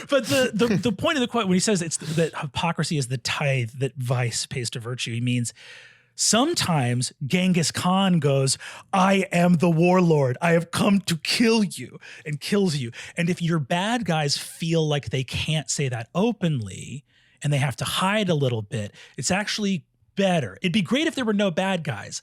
But the point of the quote, when he says it's that hypocrisy is the tithe that vice pays to virtue, he means sometimes Genghis Khan goes, I am the warlord. I have come to kill you, and kills you. And if your bad guys feel like they can't say that openly and they have to hide a little bit, it's actually better. It'd be great if there were no bad guys,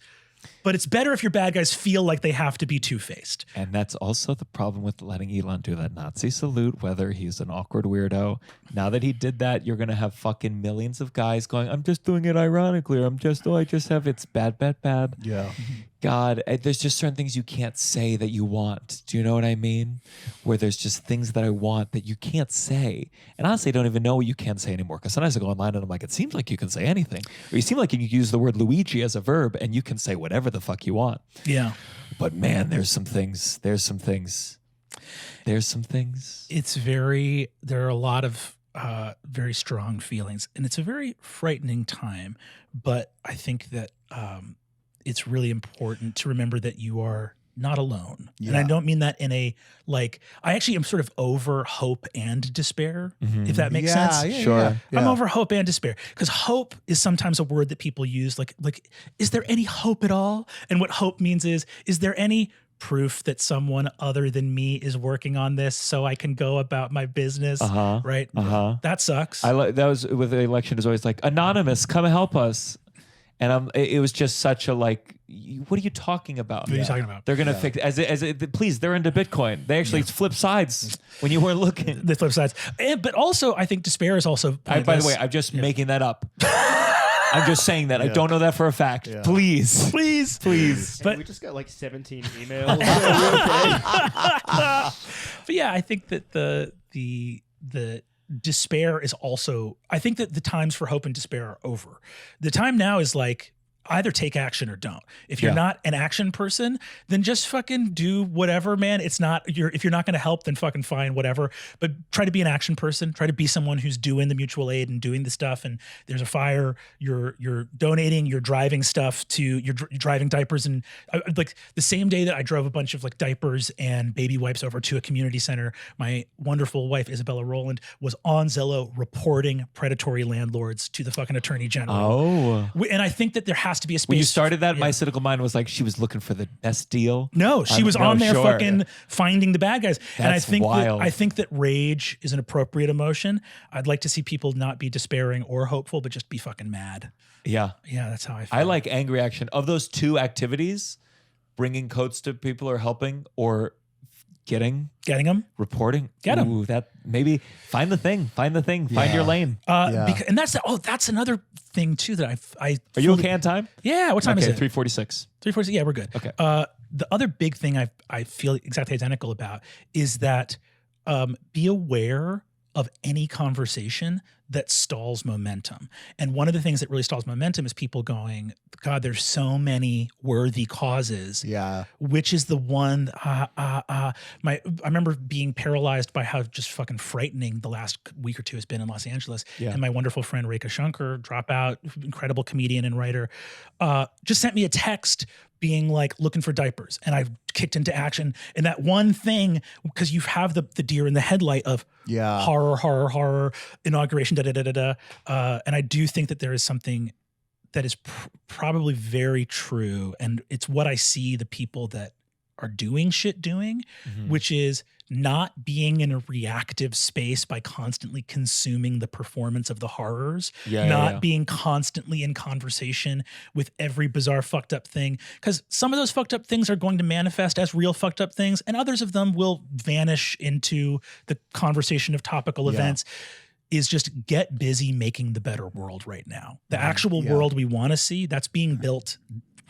but it's better if your bad guys feel like they have to be two-faced. And that's also the problem with letting Elon do that Nazi salute, whether he's an awkward weirdo. Now that he did that, you're going to have fucking millions of guys going, I'm just doing it ironically. Or I just have, it's bad, bad, bad. Yeah. God, there's just certain things you can't say that you want. Do you know what I mean? Where there's just things that I want that you can't say. And honestly, I don't even know what you can say anymore. Because sometimes I go online and I'm like, it seems like you can say anything. Or you seem like you can use the word Luigi as a verb and you can say whatever the fuck you want. Yeah. But man, there are some things. There are a lot of very strong feelings, and it's a very frightening time. But I think that it's really important to remember that you are not alone. Yeah. And I don't mean that in a, like, I actually am sort of over hope and despair, if that makes sense. Yeah, Sure. yeah. I'm over hope and despair, because hope is sometimes a word that people use like, is there any hope at all? And what hope means is there any proof that someone other than me is working on this so I can go about my business? Right? That sucks. that was with the election, is always like, anonymous, come help us. And it was just such a like, what are you talking about? What are you talking about? They're gonna fix please. They're into Bitcoin. They actually flip sides when you weren't looking. The flip sides, but also I think despair is also. By the way, I'm just making that up. I'm just saying that. I don't know that for a fact. Yeah. Please. But we just got like 17 emails. But yeah, I think that the despair is also, I think that the times for hope and despair are over. The time now is like, either take action or don't. If you're not an action person, then just fucking do whatever, man. If you're not going to help, then fucking fine, whatever. But try to be an action person. Try to be someone who's doing the mutual aid and doing the stuff. And there's a fire, you're donating, you're driving stuff to, you're driving diapers. And like the same day that I drove a bunch of like diapers and baby wipes over to a community center, my wonderful wife, Isabella Rowland, was on Zillow reporting predatory landlords to the fucking attorney general. Oh. And I think that there has to be a space. When you started that, my cynical mind was like, she was looking for the best deal. No, she was on there fucking finding the bad guys. And That's wild. I think that rage is an appropriate emotion. I'd like to see people not be despairing or hopeful, but just be fucking mad. Yeah. Yeah, that's how I feel. I like angry action. Of those two activities, bringing coats to people or helping, or getting them, reporting, get them. That maybe find the thing, find your lane. And that's another thing too that I Are you okay on time? Yeah. What time is it? 3:46. 3:46. Yeah, we're good. Okay. The other big thing I feel exactly identical about is that be aware of any conversation that stalls momentum. And one of the things that really stalls momentum is people going, God, there's so many worthy causes. Yeah. Which is the one, I remember being paralyzed by how just fucking frightening the last week or two has been in Los Angeles. Yeah. And my wonderful friend, Rekha Shankar, dropout, incredible comedian and writer, just sent me a text being like looking for diapers, and I've kicked into action. And that one thing, because you have the deer in the headlight of horror, inauguration, and I do think that there is something that is probably very true, and it's what I see the people that are doing shit doing, which is not being in a reactive space by constantly consuming the performance of the horrors, not being constantly in conversation with every bizarre fucked up thing. Because some of those fucked up things are going to manifest as real fucked up things, and others of them will vanish into the conversation of topical events. Is just get busy making the better world right now. The actual world we want to see, that's being built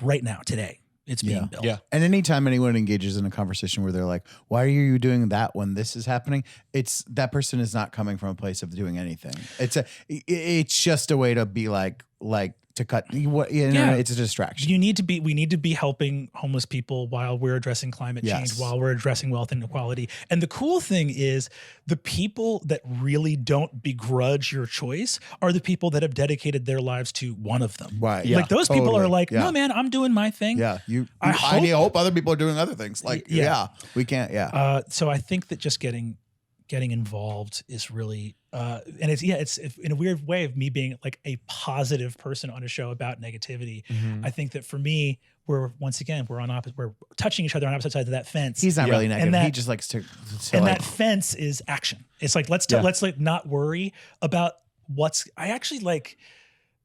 right now, today. It's being built. Yeah. And anytime anyone engages in a conversation where they're like, why are you doing that when this is happening? It's that person is not coming from a place of doing anything. It's just a way to be like to cut it's a distraction. We need to be helping homeless people while we're addressing climate change, while we're addressing wealth inequality. And the cool thing is the people that really don't begrudge your choice are the people that have dedicated their lives to one of them. Right. Like those people are like, no man, I'm doing my thing. Yeah. I hope other people are doing other things. Like, we can't. Yeah. So I think that just getting involved is really, and it's in a weird way of me being like a positive person on a show about negativity. I think that for me, we're touching each other on opposite sides of that fence. He's not really negative. He just likes to that fence is action. It's like, let's like not worry about I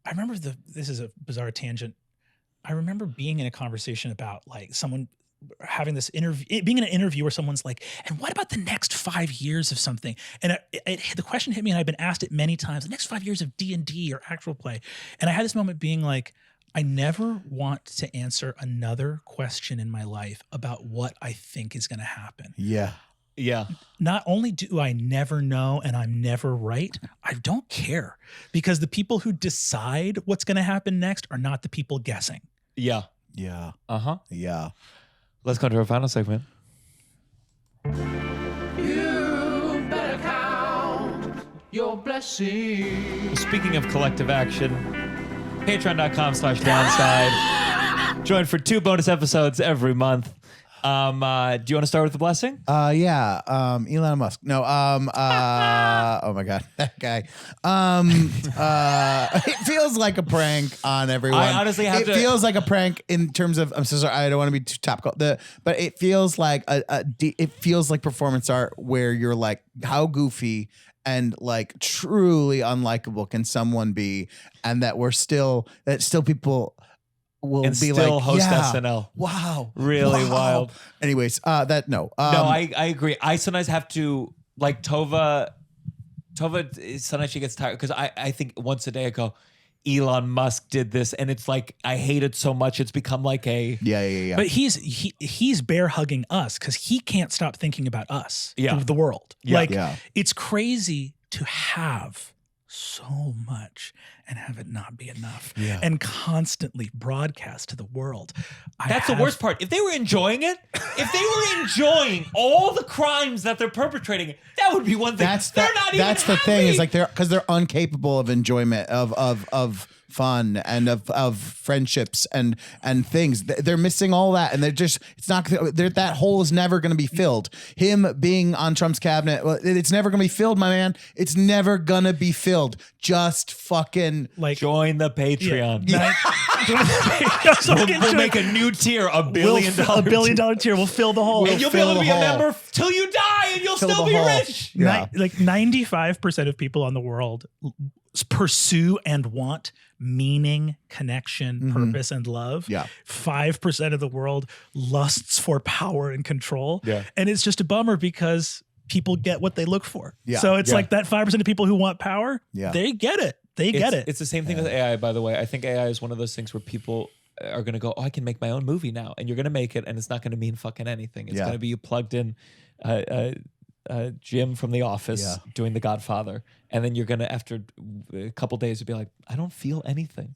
remember this is a bizarre tangent. I remember being in a conversation about like someone having this interview, being in an interview where someone's like, and what about the next 5 years of something? And the question hit me, and I've been asked it many times, the next 5 years of D&D or actual play. And I had this moment being like, I never want to answer another question in my life about what I think is going to happen. Yeah. Yeah. Not only do I never know and I'm never right, I don't care, because the people who decide what's going to happen next are not the people guessing. Yeah. Yeah. Uh-huh. Yeah. Let's go to our final segment. You better count your blessings. Speaking of collective action, patreon.com/downside. Join for 2 bonus episodes every month. Do you want to start with the blessing? Elon Musk. No. Oh my God, that guy. It feels like a prank on everyone. I honestly have to. It feels like a prank in terms of. I'm so sorry. I don't want to be too topical. But it feels like it feels like performance art where you're like, how goofy and like truly unlikable can someone be, and that still people will and be still like, host SNL. Wow. Really wow. wild. Anyways, no, I agree. I sometimes have to, like Tova sometimes she gets tired because I think once a day I go, Elon Musk did this, and it's like I hate it so much it's become like a yeah. But he's bear hugging us because he can't stop thinking about us, the world. It's crazy to have so much and have it not be enough, and constantly broadcast to the world. That's the worst part. If they were enjoying it, if they were enjoying all the crimes that they're perpetrating, that would be one thing. That's the thing is like because they're incapable of enjoyment of fun and of friendships and things. They're missing all that, and that hole is never going to be filled. Him being on Trump's cabinet, it's never going to be filled, my man. It's never going to be filled. Just fucking join the Patreon. We'll make a new tier, $1 billion. $1 billion tier will fill the hole. And you'll be able to be a member till you die, and you'll still be rich. Yeah. 95% of people on the world pursue and want meaning, connection, purpose, and love. 5% of the world lusts for power and control. And it's just a bummer because people get what they look for. So it's like that 5% of people who want power, they get it. It's the same thing with AI, by the way. I think AI is one of those things where people are going to go, I can make my own movie now. And you're going to make it, and it's not going to mean fucking anything. It's going to be you plugged in Jim from The Office doing The Godfather. And then you're going to, after a couple days, you'll be like, I don't feel anything.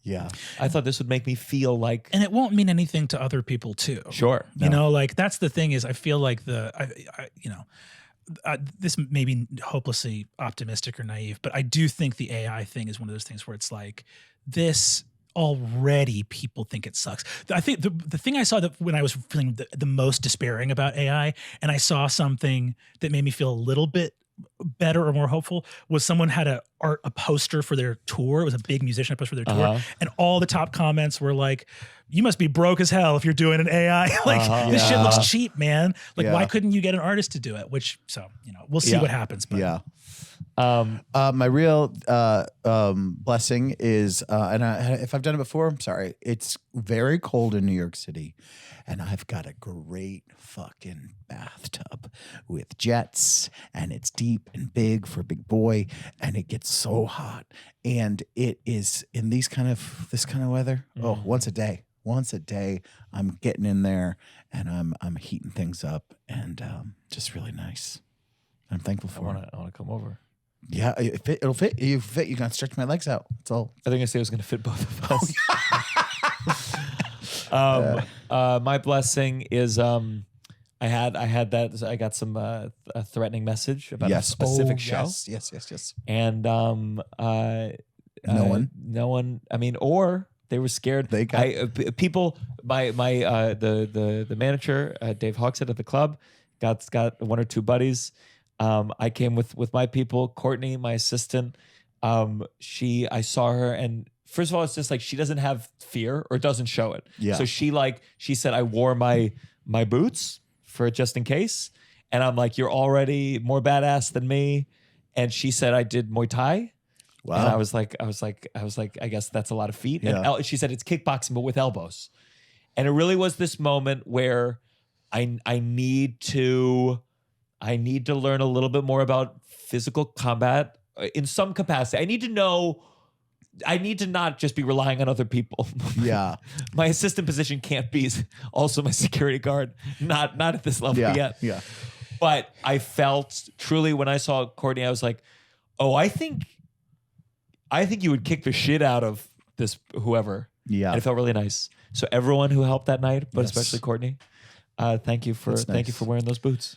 I thought this would make me feel like... And it won't mean anything to other people, too. Sure. You know, like, that's the thing is I feel like this may be hopelessly optimistic or naive, but I do think the AI thing is one of those things where it's like, this already people think it sucks. I think the thing I saw that when I was feeling the most despairing about AI, and I saw something that made me feel a little bit better or more hopeful, was someone had a poster for their tour. It was a big musician poster for their tour, and all the top comments were like, "You must be broke as hell if you're doing an AI. Like this shit looks cheap, man. Like why couldn't you get an artist to do it?" Which we'll see what happens. But my real blessing is, if I've done it before, I'm sorry. It's very cold in New York City, and I've got a great fucking bathtub with jets, and it's deep and big for a big boy, and it gets so hot, and it is in this kind of weather. Oh, once a day, I'm getting in there, and I'm heating things up, and just really nice. I'm thankful for it. I want to come over. Yeah, it'll fit. You fit. You can stretch my legs out. That's all. I think I said it was going to fit both of us. My blessing is I got some threatening message about a specific show. Yes. And no one. I mean, or they were scared. They got people. The manager, Dave Hawkshead at the club, got one or two buddies. I came with my people, Courtney, my assistant. I saw her, and first of all, it's just like she doesn't have fear or doesn't show it. Yeah. So she said I wore my boots for just in case, and I'm like, you're already more badass than me. And she said I did Muay Thai. Wow. And I was like, I guess that's a lot of feet. Yeah. And she said it's kickboxing but with elbows. And it really was this moment where I need to learn a little bit more about physical combat in some capacity. I need to not just be relying on other people. Yeah. My assistant position can't be also my security guard. Not at this level yet. Yeah. But I felt truly when I saw Courtney, I was like, oh, I think you would kick the shit out of this whoever. Yeah. And it felt really nice. So everyone who helped that night, but Yes. especially Courtney, thank you for wearing those boots.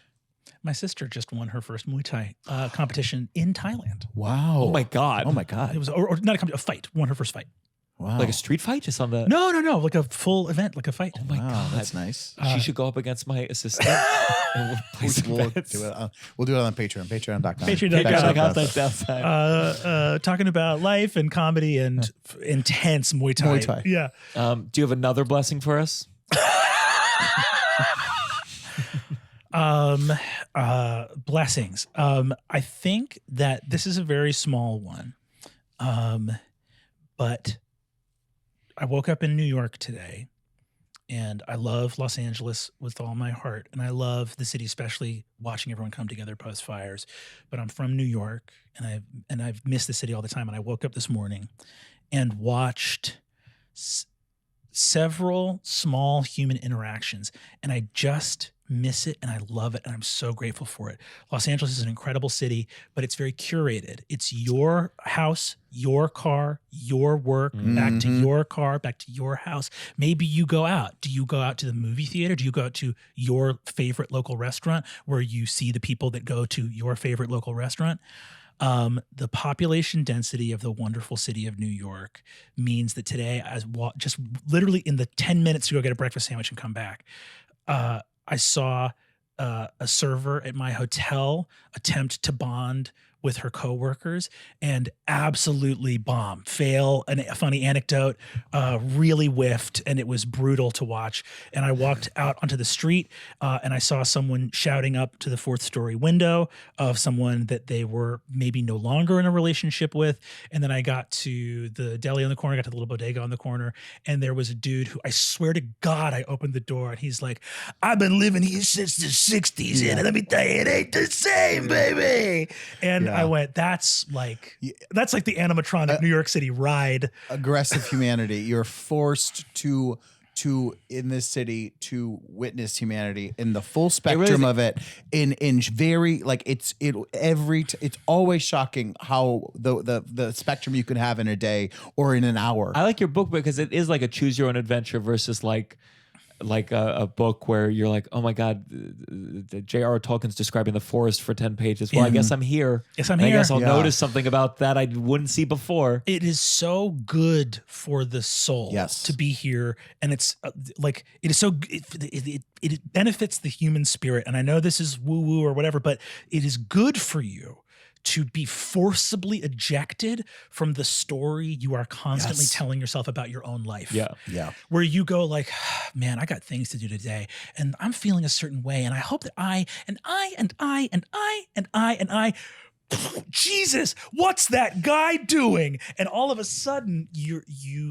my sister just won her first Muay Thai competition in Thailand. Wow. Oh my God. Oh my God. It was or not a fight. Won her first fight. Wow. Like a street fight just on the... No, like a full event, like a fight. Oh my Wow, God. that's nice. She should go up against my assistant. And we'll play some bets. We'll do it on Patreon. Patreon.com. Patreon.com. Talking about life and comedy and intense Muay Thai. Muay Thai. Yeah. Do you have another blessing for us? Blessings. I think that this is a very small one. But I woke up in New York today, and I love Los Angeles with all my heart, and I love the city, especially watching everyone come together post fires. But I'm from New York, and I've missed the city all the time. And I woke up this morning and watched several small human interactions, and I just miss it, and I love it, and I'm so grateful for it. Los Angeles is an incredible city, but it's very curated. It's your house, your car, your work, back to your car, back to your house. Maybe you go out. Do you go out to the movie theater? Do you go out to your favorite local restaurant where you see the people that go to your favorite local restaurant? The population density of the wonderful city of New York means that today, just literally in the 10 minutes to go get a breakfast sandwich and come back, I saw a server at my hotel attempt to bond with her coworkers and absolutely bomb, fail. A funny anecdote, really whiffed, and it was brutal to watch. And I walked out onto the street and I saw someone shouting up to the fourth story window of someone that they were maybe no longer in a relationship with. And then I got to the deli on the corner, got to the little bodega on the corner, and there was a dude who, I swear to God, I opened the door and he's like, "I've been living here since the 60s, and let me tell you, it ain't the same, baby." And I went, that's like the animatronic New York City ride. Aggressive humanity. You're forced to in this city to witness humanity in the full spectrum of it. In very like it's always shocking how the spectrum you can have in a day or in an hour. I like your book because it is like a choose your own adventure versus like like a book where you're like, oh my God, J.R.R. Tolkien's describing the forest for 10 pages. Well, I guess I'm here. Yes, I'm and here. I guess I'll notice something about that I wouldn't see before. It is so good for the soul to be here. And it's like, it is so, it benefits the human spirit. And I know this is woo woo or whatever, but it is good for you to be forcibly ejected from the story you are constantly telling yourself about your own life. Yeah. Where you go like, man, I got things to do today and I'm feeling a certain way. And I hope that I, Jesus, what's that guy doing? And all of a sudden you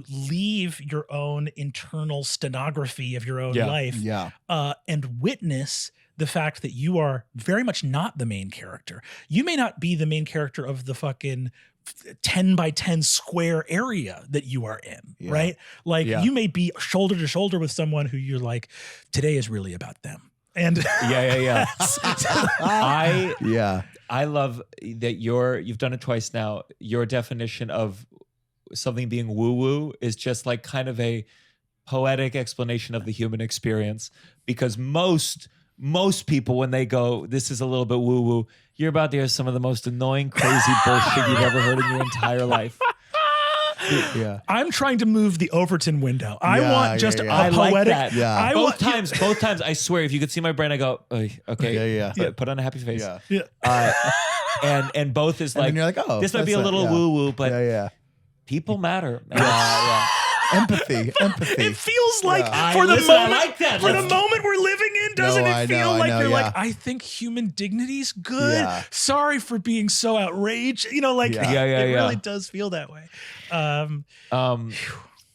leave your own internal stenography of your own life and witness the fact that you are very much not the main character. You may not be the main character of the fucking 10 by 10 square area that you are in, right? Like you may be shoulder to shoulder with someone who you're like, today is really about them. And I love that you've done it twice now. Your definition of something being woo-woo is just like kind of a poetic explanation of the human experience, because most people, when they go, this is a little bit woo-woo, you're about to hear some of the most annoying, crazy bullshit you've ever heard in your entire life. I'm trying to move the Overton window. I want just a I poetic. like that. Both times, I swear, if you could see my brain, I go, okay, put on a happy face. And both is like, and you're like, oh, this might be a little woo-woo, but people matter. Empathy. It feels like the moment we're living in, doesn't it feel like you're like, I think human dignity's good. Sorry for being so outraged. You know, like it really does feel that way.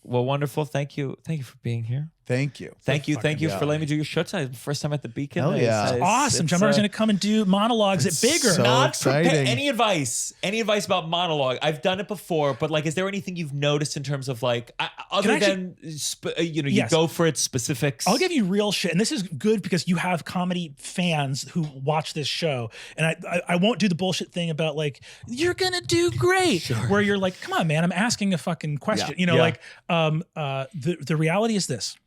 Well, wonderful. Thank you for being here. Thank you for letting me do your show tonight. First time at the Beacon. Hell yeah. It's awesome. Gianmarco's going to come and do monologues at Bigger. So Not exciting. any advice about monologue. I've done it before, but like, is there anything you've noticed in terms of like, other than you go for its specifics? I'll give you real shit, and this is good because you have comedy fans who watch this show, and I won't do the bullshit thing about like, you're gonna do great, where you're like, come on, man, I'm asking a fucking question. The reality is this.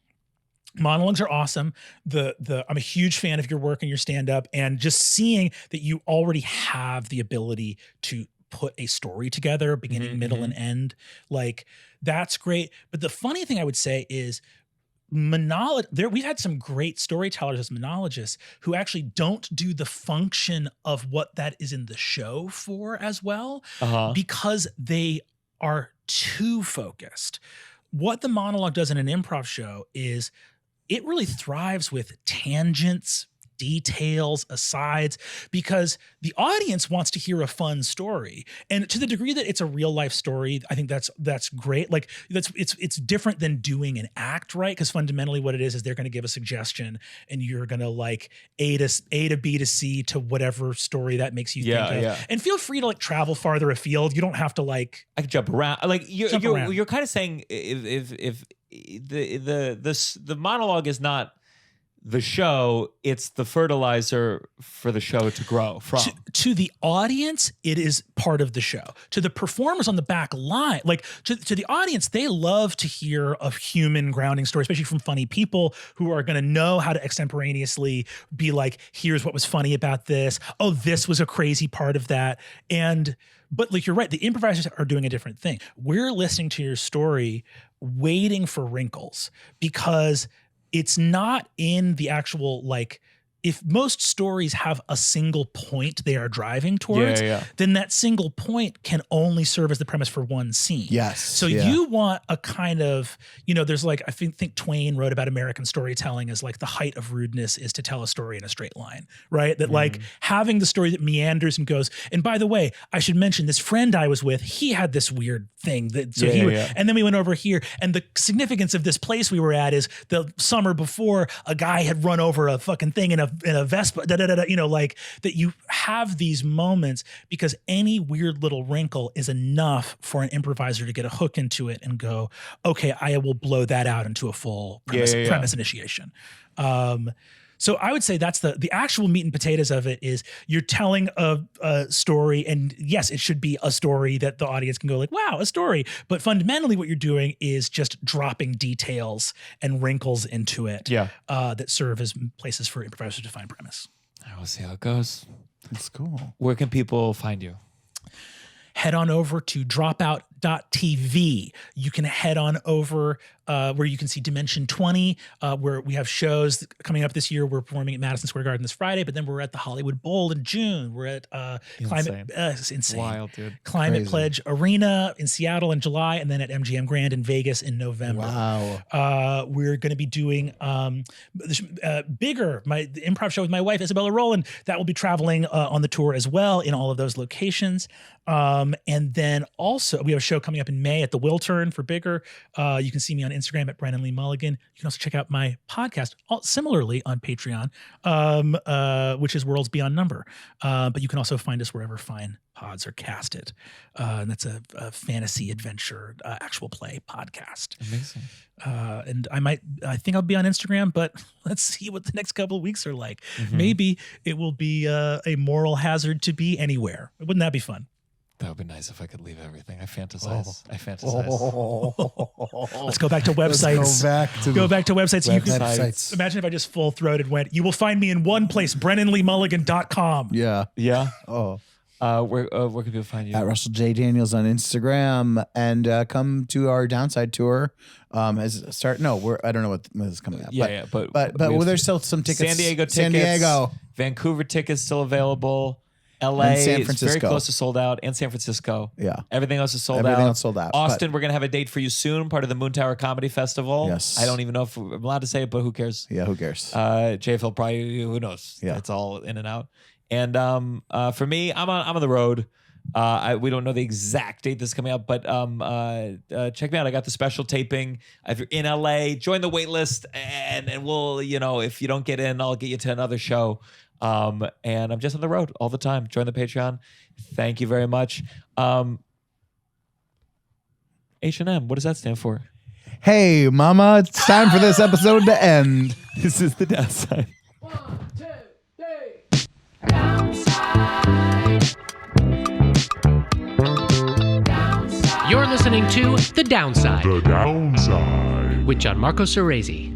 Monologues are awesome. I'm a huge fan of your work and your stand-up, and just seeing that you already have the ability to put a story together, beginning, middle, and end, like that's great. But the funny thing I would say is we've had some great storytellers as monologists who actually don't do the function of what that is in the show for as well, because they are too focused. What the monologue does in an improv show is it really thrives with tangents, details, asides, because the audience wants to hear a fun story. And to the degree that it's a real life story, I think that's great. Like it's different than doing an act, right? Because fundamentally what it is they're going to give a suggestion and you're going to like A to B to C to whatever story that makes you think of. And feel free to like travel farther afield. You don't have to like, I can jump around. Like you're kind of saying if the monologue is not the show, it's the fertilizer for the show to grow from. To the audience, it is part of the show. To the performers on the back line, like to the audience, they love to hear a human grounding story, especially from funny people who are going to know how to extemporaneously be like, here's what was funny about this. Oh, this was a crazy part of that. But like, you're right, the improvisers are doing a different thing. We're listening to your story, waiting for wrinkles, because it's not in the actual, like, if most stories have a single point they are driving towards, then that single point can only serve as the premise for one scene. Yes. So you want a kind of, there's like, I think Twain wrote about American storytelling as like the height of rudeness is to tell a story in a straight line, right? That like having the story that meanders and goes, and by the way, I should mention this friend I was with, he had this weird thing that, and then we went over here, and the significance of this place we were at is the summer before a guy had run over a fucking thing in a Vespa, like that. You have these moments because any weird little wrinkle is enough for an improviser to get a hook into it and go, okay, I will blow that out into a full premise initiation. So I would say that's the actual meat and potatoes of it is you're telling a story, and yes, it should be a story that the audience can go like, wow, a story. But fundamentally what you're doing is just dropping details and wrinkles into it that serve as places for improvisers to find premise. I will see how it goes. That's cool. Where can people find you? Head on over to dropout.tv. You can head on over where you can see Dimension 20, where we have shows coming up this year. We're performing at Madison Square Garden this Friday, but then we're at the Hollywood Bowl in June. We're at Climate, it's insane. Wild, dude. Climate Crazy. Pledge Arena in Seattle in July, and then at MGM Grand in Vegas in November. Wow. We're going to be doing Bigger, the improv show with my wife, Isabella Rowland. That will be traveling on the tour as well in all of those locations. And then also we have a show coming up in May at the Wiltern for Bigger. You can see me on Instagram at Brennan Lee Mulligan. You can also check out my podcast similarly on Patreon, which is Worlds Beyond Number. But you can also find us wherever fine pods are casted. And that's a fantasy adventure, actual play podcast. Amazing. And I think I'll be on Instagram, but let's see what the next couple of weeks are like. Maybe it will be a moral hazard to be anywhere. Wouldn't that be fun? That would be nice if I could leave everything. I fantasize. Let's go back to websites. Go back to websites. You can Websites. imagine if I just full throated went, you will find me in one place, BrennanLeeMulligan.com. Yeah. Yeah. Oh. Where can people find you? At Russell J. Daniels on Instagram, and come to our Downside tour. I don't know what is coming up. But there's still some tickets. San Diego tickets. San Diego. Vancouver tickets still available. LA And San is very Francisco. close to sold out, and San Francisco. Yeah. Everything else is sold Everything out. else sold out, Austin, we're going to have a date for you soon, part of the Moon Tower Comedy Festival. Yes. I don't even know if I'm allowed to say it, but who cares? Yeah, who cares? JFL probably, who knows? Yeah. It's all in and out. And for me, I'm on the road. We don't know the exact date this is coming up, but check me out. I got the special taping. If you're in LA, join the wait list, and we'll, if you don't get in, I'll get you to another show. And I'm just on the road all the time. Join the Patreon. Thank you very much. H&M, what does that stand for? Hey, mama, it's time for this episode to end. This is the downside. 1, 2, 3. Downside. You're listening to The Downside The Downside. with Gianmarco Soresi.